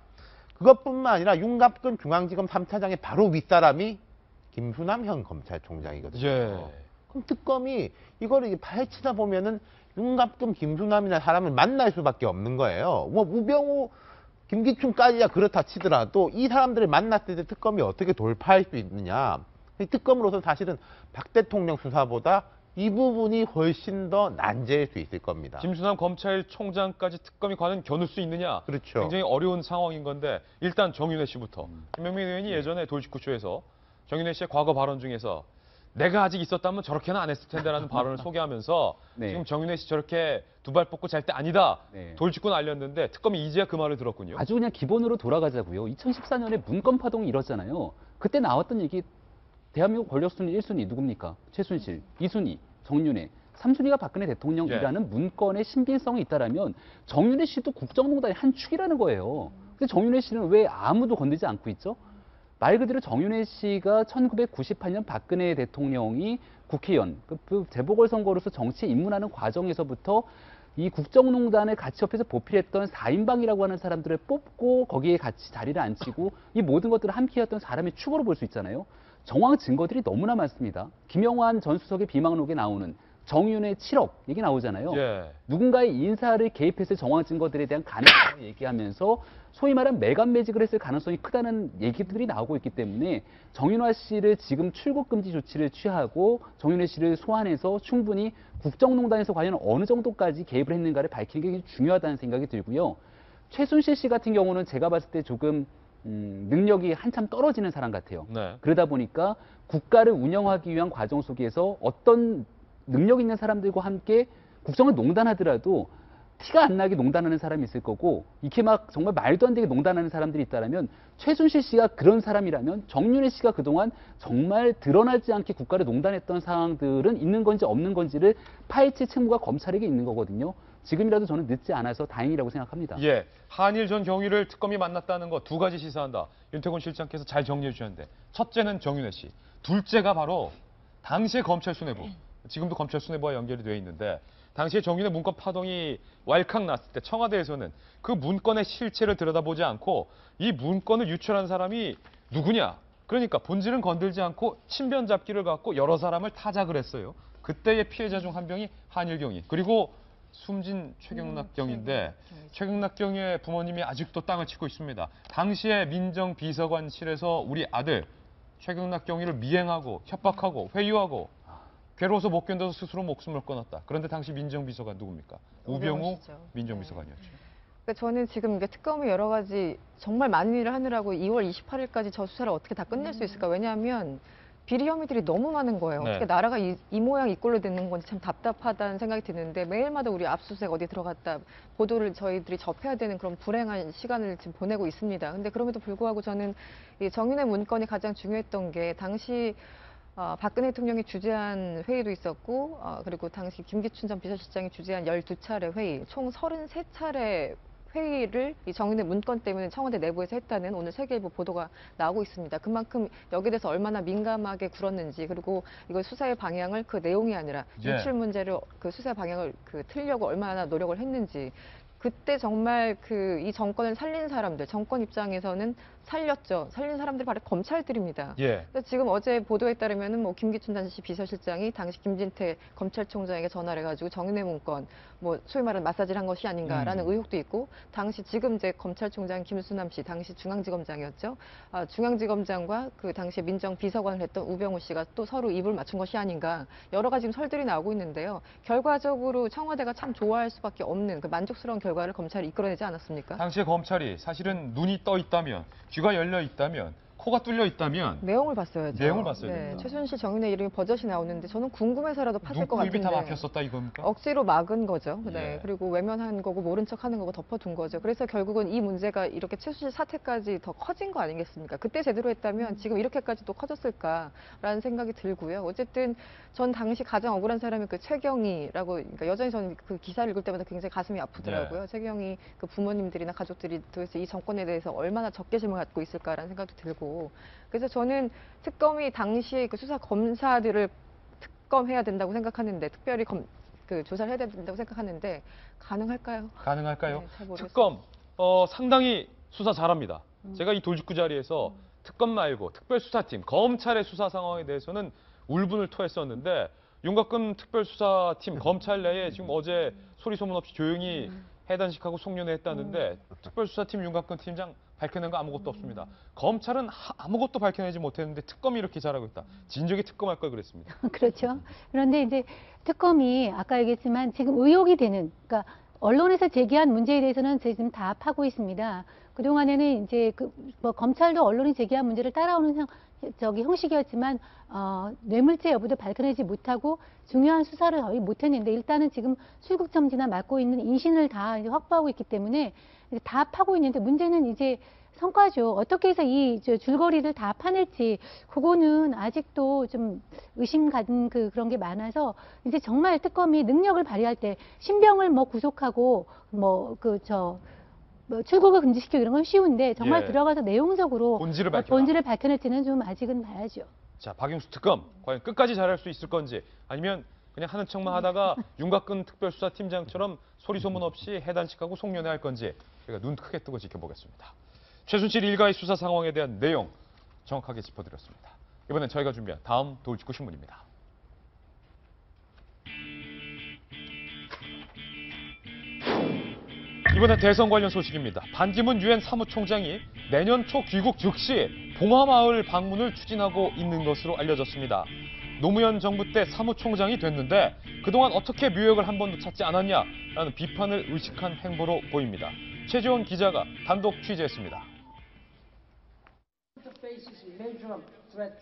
그것뿐만 아니라 윤갑근 중앙지검 3차장의 바로 윗사람이 김수남 현 검찰총장이거든요. 예. 그럼 특검이 이거를 이제 파헤치다 보면은 윤갑근 김수남이나 사람을 만날 수밖에 없는 거예요. 뭐 우병우 김기춘까지야 그렇다 치더라도 이 사람들을 만났을 때 특검이 어떻게 돌파할 수 있느냐. 특검으로서 사실은 박 대통령 수사보다 이 부분이 훨씬 더 난제일 수 있을 겁니다. 김수남 검찰총장까지 특검이 과연 겨눌 수 있느냐. 그렇죠. 굉장히 어려운 상황인 건데 일단 정윤회 씨부터. 김명민 의원이 예전에 돌직구쇼에서 정윤회 씨의 과거 발언 중에서 내가 아직 있었다면 저렇게는 안 했을 텐데라는 발언을 소개하면서 네. 지금 정윤회 씨 저렇게 두 발 뻗고 잘 때 아니다. 네. 돌직구는 알렸는데 특검이 이제야 그 말을 들었군요. 아주 그냥 기본으로 돌아가자고요. 2014년에 문건 파동이 일었잖아요. 그때 나왔던 얘기 대한민국 권력순위 1순위 누굽니까? 최순실, 2순위 정윤회, 3순위가 박근혜 대통령이라는 문건의 신빙성이 있다라면 정윤회 씨도 국정농단의 한 축이라는 거예요. 근데 정윤회 씨는 왜 아무도 건드리지 않고 있죠? 말 그대로 정윤회 씨가 1998년 박근혜 대통령이 국회의원, 그 재보궐선거로서 정치에 입문하는 과정에서부터 이 국정농단을 같이 옆에서 보필했던 4인방이라고 하는 사람들을 뽑고 거기에 같이 자리를 앉히고 이 모든 것들을 함께 했던 사람의 축으로 볼 수 있잖아요. 정황 증거들이 너무나 많습니다. 김영환 전 수석의 비망록에 나오는 정윤회 7억 얘기 나오잖아요. 예. 누군가의 인사를 개입했을 정황 증거들에 대한 가능성을 얘기하면서 소위 말한 매간 매직을 했을 가능성이 크다는 얘기들이 나오고 있기 때문에 정윤화 씨를 지금 출국 금지 조치를 취하고 정윤회 씨를 소환해서 충분히 국정농단에서 과연 어느 정도까지 개입을 했는가를 밝히는 게 굉장히 중요하다는 생각이 들고요. 최순실 씨 같은 경우는 제가 봤을 때 조금 능력이 한참 떨어지는 사람 같아요. 네. 그러다 보니까 국가를 운영하기 위한 과정 속에서 어떤 능력 있는 사람들과 함께 국정을 농단하더라도 티가 안 나게 농단하는 사람이 있을 거고 이렇게 막 정말 말도 안 되게 농단하는 사람들이 있다면 최순실 씨가 그런 사람이라면 정윤회 씨가 그동안 정말 드러나지 않게 국가를 농단했던 상황들은 있는 건지 없는 건지를 파헤칠 책무가 검찰에게 있는 거거든요. 지금이라도 저는 늦지 않아서 다행이라고 생각합니다. 예. 한일 전 경위를 특검이 만났다는 거 두 가지 시사한다. 윤태곤 실장께서 잘 정리해 주셨는데 첫째는 정윤회 씨. 둘째가 바로 당시의 검찰 수뇌부. 지금도 검찰 수뇌부와 연결이 되어 있는데 당시에 정윤의 문건 파동이 왈칵 났을 때 청와대에서는 그 문건의 실체를 들여다보지 않고 이 문건을 유출한 사람이 누구냐. 그러니까 본질은 건들지 않고 친변 잡기를 갖고 여러 사람을 타작을 했어요. 그때의 피해자 중 한 명이 한일경이 그리고 숨진 최경락 경인데 최경락 경의 부모님이 아직도 땅을 치고 있습니다. 당시에 민정비서관실에서 우리 아들 최경락 경위를 미행하고 협박하고 회유하고 괴로워서 못 견뎌서 스스로 목숨을 끊었다. 그런데 당시 민정비서관 누굽니까? 우병우 민정비서관이었죠. 그러니까 저는 지금 이게 특검이 여러 가지 정말 많은 일을 하느라고 2월 28일까지 저 수사를 어떻게 다 끝낼 수 있을까? 왜냐하면 비리 혐의들이 너무 많은 거예요. 네. 어떻게 나라가 이 모양 이 꼴로 되는 건지 참 답답하다는 생각이 드는데 매일마다 우리 압수수색 어디 들어갔다 보도를 저희들이 접해야 되는 그런 불행한 시간을 지금 보내고 있습니다. 근데 그럼에도 불구하고 저는 이 정윤의 문건이 가장 중요했던 게 당시 박근혜 대통령이 주재한 회의도 있었고 그리고 당시 김기춘 전 비서실장이 주재한 12차례 회의, 총 33차례 회의를 이 정윤의 문건 때문에 청와대 내부에서 했다는 오늘 세계일보 보도가 나오고 있습니다. 그만큼 여기에 대해서 얼마나 민감하게 굴었는지 그리고 이거 수사의 방향을 그 내용이 아니라 유출 문제를 그 수사의 방향을 틀려고 얼마나 노력을 했는지 그때 정말 이 정권을 살린 사람들, 정권 입장에서는 살렸죠. 살린 사람들이 바로 검찰들입니다. 그래서 지금 어제 보도에 따르면은 뭐 김기춘 당시 비서실장이 당시 김진태 검찰총장에게 전화를 해가지고 정윤회 문건, 뭐 소위 말하는 마사지를 한 것이 아닌가라는 의혹도 있고, 당시 지금 이제 검찰총장 김수남 씨, 당시 중앙지검장이었죠. 중앙지검장과 그 당시 민정비서관을 했던 우병우 씨가 또 서로 입을 맞춘 것이 아닌가 여러 가지 지금 설들이 나오고 있는데요. 결과적으로 청와대가 참 좋아할 수밖에 없는 그 만족스러운 결과를 검찰이 이끌어내지 않았습니까? 당시에 검찰이 사실은 눈이 떠 있다면, 귀가 열려 있다면, 코가 뚫려 있다면 내용을 봤어야죠. 내용을 봤어야 됩니다. 최순실 정윤의 이름이 버젓이 나오는데 저는 궁금해서라도 팠을 것 같은데. 눈, 입이 다 막혔었다 이겁니까? 억지로 막은 거죠. 예. 그리고 외면한 거고 모른 척하는 거고 덮어둔 거죠. 그래서 결국은 이 문제가 이렇게 최순실 사태까지 더 커진 거 아니겠습니까? 그때 제대로 했다면 지금 이렇게까지 또 커졌을까라는 생각이 들고요. 어쨌든 전 당시 가장 억울한 사람이 그 최경희라고, 그러니까 여전히 저는 그 기사를 읽을 때마다 굉장히 가슴이 아프더라고요. 최경희 그 부모님들이나 가족들이 도대체 이 정권에 대해서 얼마나 적개심을 갖고 있을까라는 생각도 들고. 그래서 저는 특검이 당시에 그 수사 검사들을 특검해야 된다고 생각하는데, 특별히 조사를 해야 된다고 생각하는데 가능할까요? 가능할까요? 네, 잘 모르겠어요. 특검 상당히 수사 잘합니다. 제가 이 돌직구 자리에서 특검 말고 특별수사팀, 검찰의 수사 상황에 대해서는 울분을 토했었는데 윤곽근 특별수사팀 검찰 내에 지금 어제 소리 소문 없이 조용히 해단식하고 송년회했다는데 특별수사팀 윤곽근 팀장 밝혀낸 거 아무것도 없습니다. 검찰은 아무것도 밝혀내지 못했는데 특검이 이렇게 잘하고 있다. 진작에 특검할 걸 그랬습니다. 그렇죠. 그런데 이제 특검이 아까 얘기했지만 지금 의혹이 되는, 그러니까 언론에서 제기한 문제에 대해서는 지금 다 파고 있습니다. 그동안에는 이제 뭐 검찰도 언론이 제기한 문제를 따라오는 형식이었지만 뇌물죄 여부도 밝혀내지 못하고 중요한 수사를 거의 못했는데, 일단은 지금 술국점지나 맡고 있는 인신을 다 이제 확보하고 있기 때문에 이제 다 파고 있는데, 문제는 이제 성과죠. 어떻게 해서 이 줄거리를 다 파낼지, 그거는 아직도 좀 의심 가는 그런 게 많아서, 이제 정말 특검이 능력을 발휘할 때 신병을 뭐 구속하고 출국을 금지시키고 이런 건 쉬운데, 정말 들어가서 내용적으로 본질을 밝혀낼지는 좀 아직은 봐야죠. 자, 박용수 특검 과연 끝까지 잘할 수 있을 건지, 아니면 그냥 하는 척만 하다가 윤곽근 특별수사팀장처럼 소리 소문 없이 해단식하고 송년회할 건지 저희가 눈 크게 뜨고 지켜보겠습니다. 최순실 일가의 수사 상황에 대한 내용 정확하게 짚어드렸습니다. 이번엔 저희가 준비한 다음 돌직구 신문입니다. 이번엔 대선 관련 소식입니다. 반기문 유엔 사무총장이 내년 초 귀국 즉시 봉화마을 방문을 추진하고 있는 것으로 알려졌습니다. 노무현 정부 때 사무총장이 됐는데 그동안 어떻게 묘역을 한 번도 찾지 않았냐라는 비판을 의식한 행보로 보입니다. 최지원 기자가 단독 취재했습니다.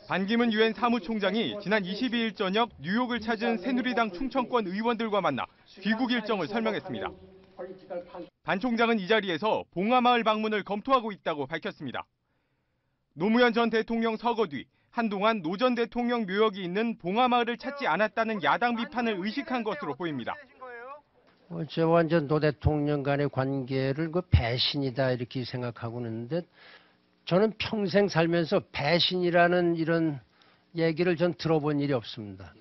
반기문 유엔 사무총장이 지난 22일 저녁 뉴욕을 찾은 새누리당 충청권 의원들과 만나 귀국 일정을 설명했습니다. 반 총장은 이 자리에서 봉화마을 방문을 검토하고 있다고 밝혔습니다. 노무현 전 대통령 서거 뒤 한동안 노 전 대통령 묘역이 있는 봉화마을을 찾지 않았다는 야당 비판을 의식한 것으로 보입니다. 저와 노 대통령 간의 관계를 배신이다 이렇게 생각하고 있는데, 저는 평생 살면서 배신이라는 이런 얘기를 전 들어본 일이 없습니다.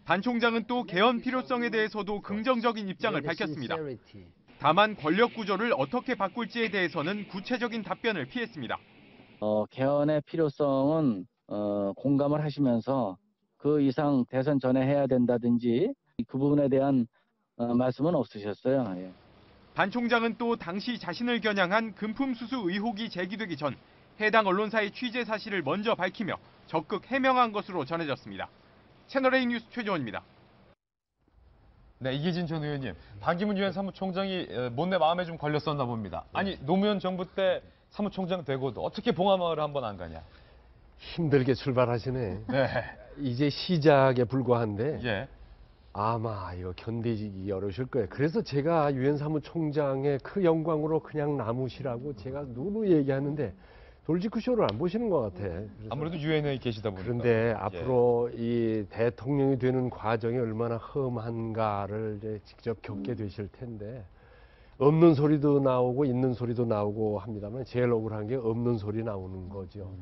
반 총장은 또 개헌 필요성에 대해서도 긍정적인 입장을 밝혔습니다. 다만 권력 구조를 어떻게 바꿀지에 대해서는 구체적인 답변을 피했습니다. 개헌의 필요성은 공감을 하시면서 그 이상 대선 전에 해야 된다든지 그 부분에 대한 말씀은 없으셨어요. 예. 반 총장은 또 당시 자신을 겨냥한 금품 수수 의혹이 제기되기 전 해당 언론사의 취재 사실을 먼저 밝히며 적극 해명한 것으로 전해졌습니다. 채널A 뉴스 최종원입니다. 네, 이기진 전 의원님, 반기문 유엔 사무총장이 못내 마음에 좀 걸렸었나 봅니다. 아니, 노무현 정부 때 사무총장 되고도 어떻게 봉하마을을 한번 안 가냐? 힘들게 출발하시네. 네. 이제 시작에 불과한데 예. 아마 이거 견디기 어려우실 거예요. 그래서 제가 유엔 사무총장의 그 영광으로 그냥 남으시라고 제가 누누이 얘기하는데 돌직구쇼를 안 보시는 것 같아. 아무래도 유엔에 계시다 보니까. 그런데 앞으로 이 대통령이 되는 과정이 얼마나 험한가를 이제 직접 겪게 되실 텐데 없는 소리도 나오고 있는 소리도 나오고 합니다만 제일 억울한 게 없는 소리 나오는 거죠.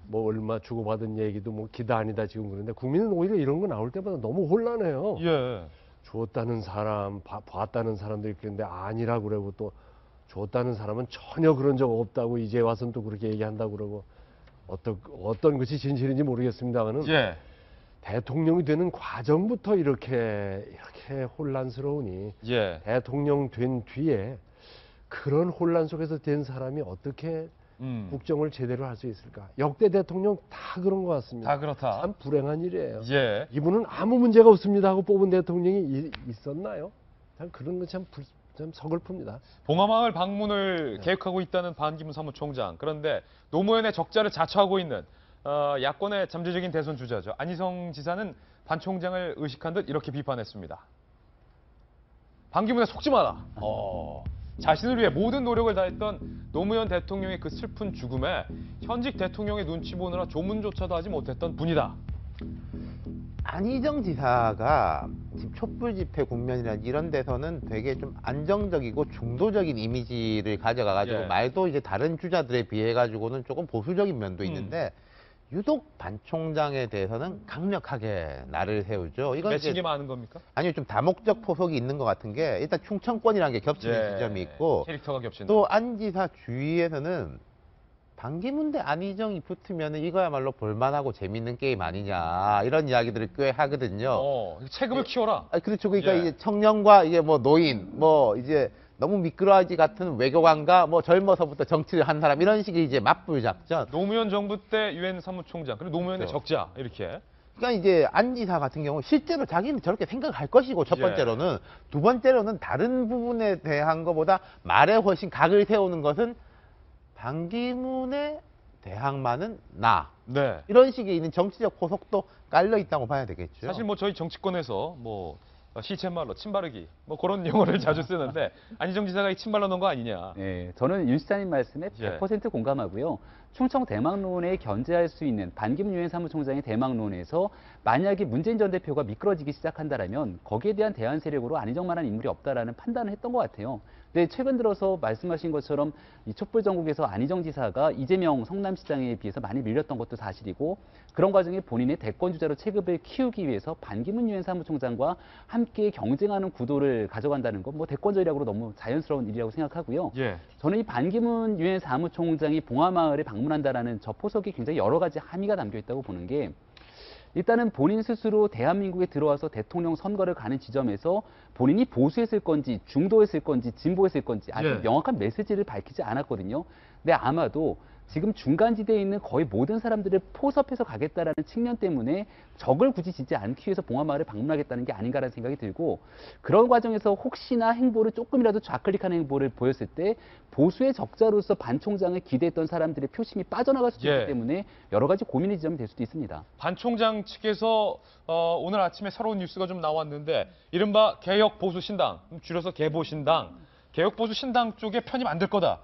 뭐 얼마 주고받은 얘기도 뭐 기다 아니다 지금 그런데 국민은 오히려 이런 거 나올 때마다 너무 혼란해요. 예. 줬다는 사람, 봤다는 사람들이 그런데 아니라고 그러고 또 줬다는 사람은 전혀 그런 적 없다고 이제 와서는 또 그렇게 얘기한다고 그러고 어떤 것이 진실인지 모르겠습니다만은 예. 대통령이 되는 과정부터 이렇게 혼란스러우니 예. 대통령 된 뒤에 그런 혼란 속에서 된 사람이 어떻게 국정을 제대로 할 수 있을까? 역대 대통령 다 그런 것 같습니다. 다 그렇다. 참 불행한 일이에요. 예. 이분은 아무 문제가 없습니다 하고 뽑은 대통령이 있었나요? 참 그런 건 참 서글픕니다. 봉하마을 방문을 계획하고 있다는 반기문 사무총장. 그런데 노무현의 적자를 자처하고 있는 야권의 잠재적인 대선 주자죠. 안희정 지사는 반 총장을 의식한 듯 이렇게 비판했습니다. 반기문에 속지 마라. 자신을 위해 모든 노력을 다했던 노무현 대통령의 그 슬픈 죽음에 현직 대통령의 눈치 보느라 조문조차도 하지 못했던 분이다. 안희정 지사가 지금 촛불 집회 국면이나 이런 데서는 되게 좀 안정적이고 중도적인 이미지를 가져가가지고 예. 말도 이제 다른 주자들에 비해 가지고는 조금 보수적인 면도 있는데 유독 반 총장에 대해서는 강력하게 날을 세우죠. 이건 맺힌 게 많은 겁니까? 아니요, 좀 다목적 포석이 있는 것 같은 게 일단 충청권이라는 게 겹치는 지점이 있고 캐릭터가 겹친다. 또 안 지사 주위에서는 반기문 대 안희정이 붙으면 이거야말로 볼만하고 재밌는 게임 아니냐 이런 이야기들을 꽤 하거든요. 체급을 키워라. 그렇죠. 그러니까 예. 이제 청년과 이게 뭐 노인, 뭐 이제 너무 미끄러지 같은 외교관과 뭐 젊어서부터 정치를 한 사람 이런 식의 이제 맞불 작전. 노무현 정부 때 유엔 사무총장 그리고 노무현의 그렇죠. 적자 이렇게. 그러니까 이제 안 지사 같은 경우 실제로 자기는 저렇게 생각할 것이고 첫 번째로는 두 번째로는 다른 부분에 대한 것보다 말에 훨씬 각을 세우는 것은 반기문에 대항마는 나. 네. 이런 식의 있는 정치적 포석도 깔려 있다고 봐야 되겠죠. 사실 뭐 저희 정치권에서 뭐 시쳇말로 침바르기 뭐 그런 용어를 자주 쓰는데 안희정 지사가 이 침발로 놓은 거 아니냐. 네, 저는 윤 시장님 말씀에 100% 공감하고요. 충청 대망론에 견제할 수 있는 반기문 유엔 사무총장의 대망론에서 만약에 문재인 전 대표가 미끄러지기 시작한다라면 거기에 대한 대안 세력으로 안희정만한 인물이 없다라는 판단을 했던 것 같아요. 근데 최근 들어서 말씀하신 것처럼 이 촛불 전국에서 안희정 지사가 이재명 성남시장에 비해서 많이 밀렸던 것도 사실이고 그런 과정에 본인의 대권 주자로 체급을 키우기 위해서 반기문 유엔 사무총장과 함께 경쟁하는 구도를 가져간다는 건 뭐 대권 전략으로 너무 자연스러운 일이라고 생각하고요. 예. 저는 이 반기문 유엔 사무총장이 봉하마을에 방문한다라는 저 포석이 굉장히 여러 가지 함의가 담겨 있다고 보는 게 일단은 본인 스스로 대한민국에 들어와서 대통령 선거를 가는 지점에서 본인이 보수했을 건지 중도했을 건지 진보했을 건지 아직 명확한 메시지를 밝히지 않았거든요. 근데 아마도 지금 중간지대에 있는 거의 모든 사람들을 포섭해서 가겠다라는 측면 때문에 적을 굳이 짓지 않기 위해서 봉하마을을 방문하겠다는 게 아닌가라는 생각이 들고 그런 과정에서 혹시나 행보를 조금이라도 좌클릭하는 행보를 보였을 때 보수의 적자로서 반 총장을 기대했던 사람들의 표심이 빠져나갈 수도 있기 때문에 여러 가지 고민의 지점이 될 수도 있습니다. 반 총장 측에서 오늘 아침에 새로운 뉴스가 좀 나왔는데 이른바 개혁보수신당, 줄여서 개보신당, 개혁보수신당 쪽에 편입 안 될 거다.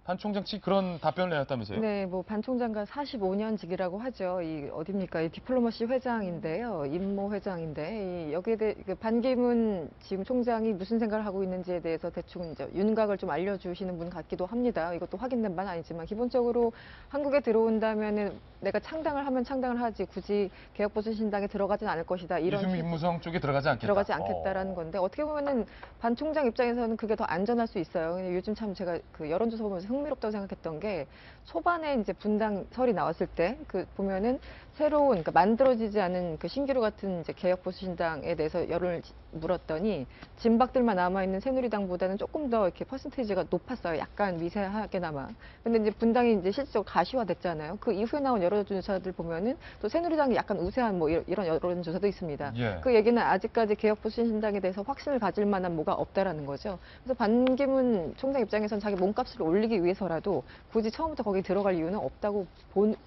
반 총장 측이 그런 답변을 내렸다면서요? 네, 뭐 반 총장과 45년직이라고 하죠. 이 어딥니까? 이 디플로마시 회장인데요. 임모 회장인데 여기에 대해 반기문 지금 총장이 무슨 생각을 하고 있는지에 대해서 대충 이제 윤곽을 좀 알려주시는 분 같기도 합니다. 이것도 확인된 바는 아니지만 기본적으로 한국에 들어온다면은 내가 창당을 하면 창당을 하지 굳이 개혁보수신당에 들어가진 않을 것이다. 이런 이수민 김무성 쪽에 들어가지 않겠다. 들어가지 않겠다라는 건데 어떻게 보면은 반 총장 입장에서는 그게 더 안전할 수 있어요. 근데 요즘 참 제가 그 여론조사 보면서 흥미롭다고 생각했던 게 초반에 이제 분당설이 나왔을 때 그 보면은 새로운 그러니까 만들어지지 않은 그 신기루 같은 이제 개혁보수신당에 대해서 여론을 물었더니 진박들만 남아 있는 새누리당보다는 조금 더 이렇게 퍼센테이지가 높았어요. 약간 미세하게나마. 근데 이제 분당이 이제 실질적으로 가시화됐잖아요. 그 이후에 나온 여론조사들 보면은 또 새누리당이 약간 우세한 뭐 이런 여론조사도 있습니다. 예. 그 얘기는 아직까지 개혁보수신당에 대해서 확신을 가질 만한 뭐가 없다라는 거죠. 그래서 반기문 총장 입장에서는 자기 몸값을 올리기 위해서라도 굳이 처음부터 거기 들어갈 이유는 없다고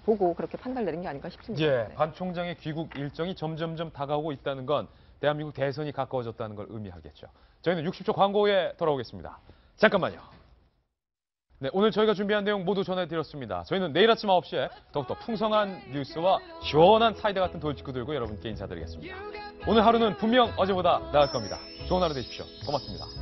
보고 그렇게 판단을 내린 게 아닌가 싶습니다. 예, 반 총장의 귀국 일정이 점점점 다가오고 있다는 건 대한민국 대선이 가까워졌다는 걸 의미하겠죠. 저희는 60초 광고 후에 돌아오겠습니다. 잠깐만요. 네, 오늘 저희가 준비한 내용 모두 전해드렸습니다. 저희는 내일 아침 9시에 더욱더 풍성한 뉴스와 시원한 사이다 같은 돌직구 들고 여러분께 인사드리겠습니다. 오늘 하루는 분명 어제보다 나을 겁니다. 좋은 하루 되십시오. 고맙습니다.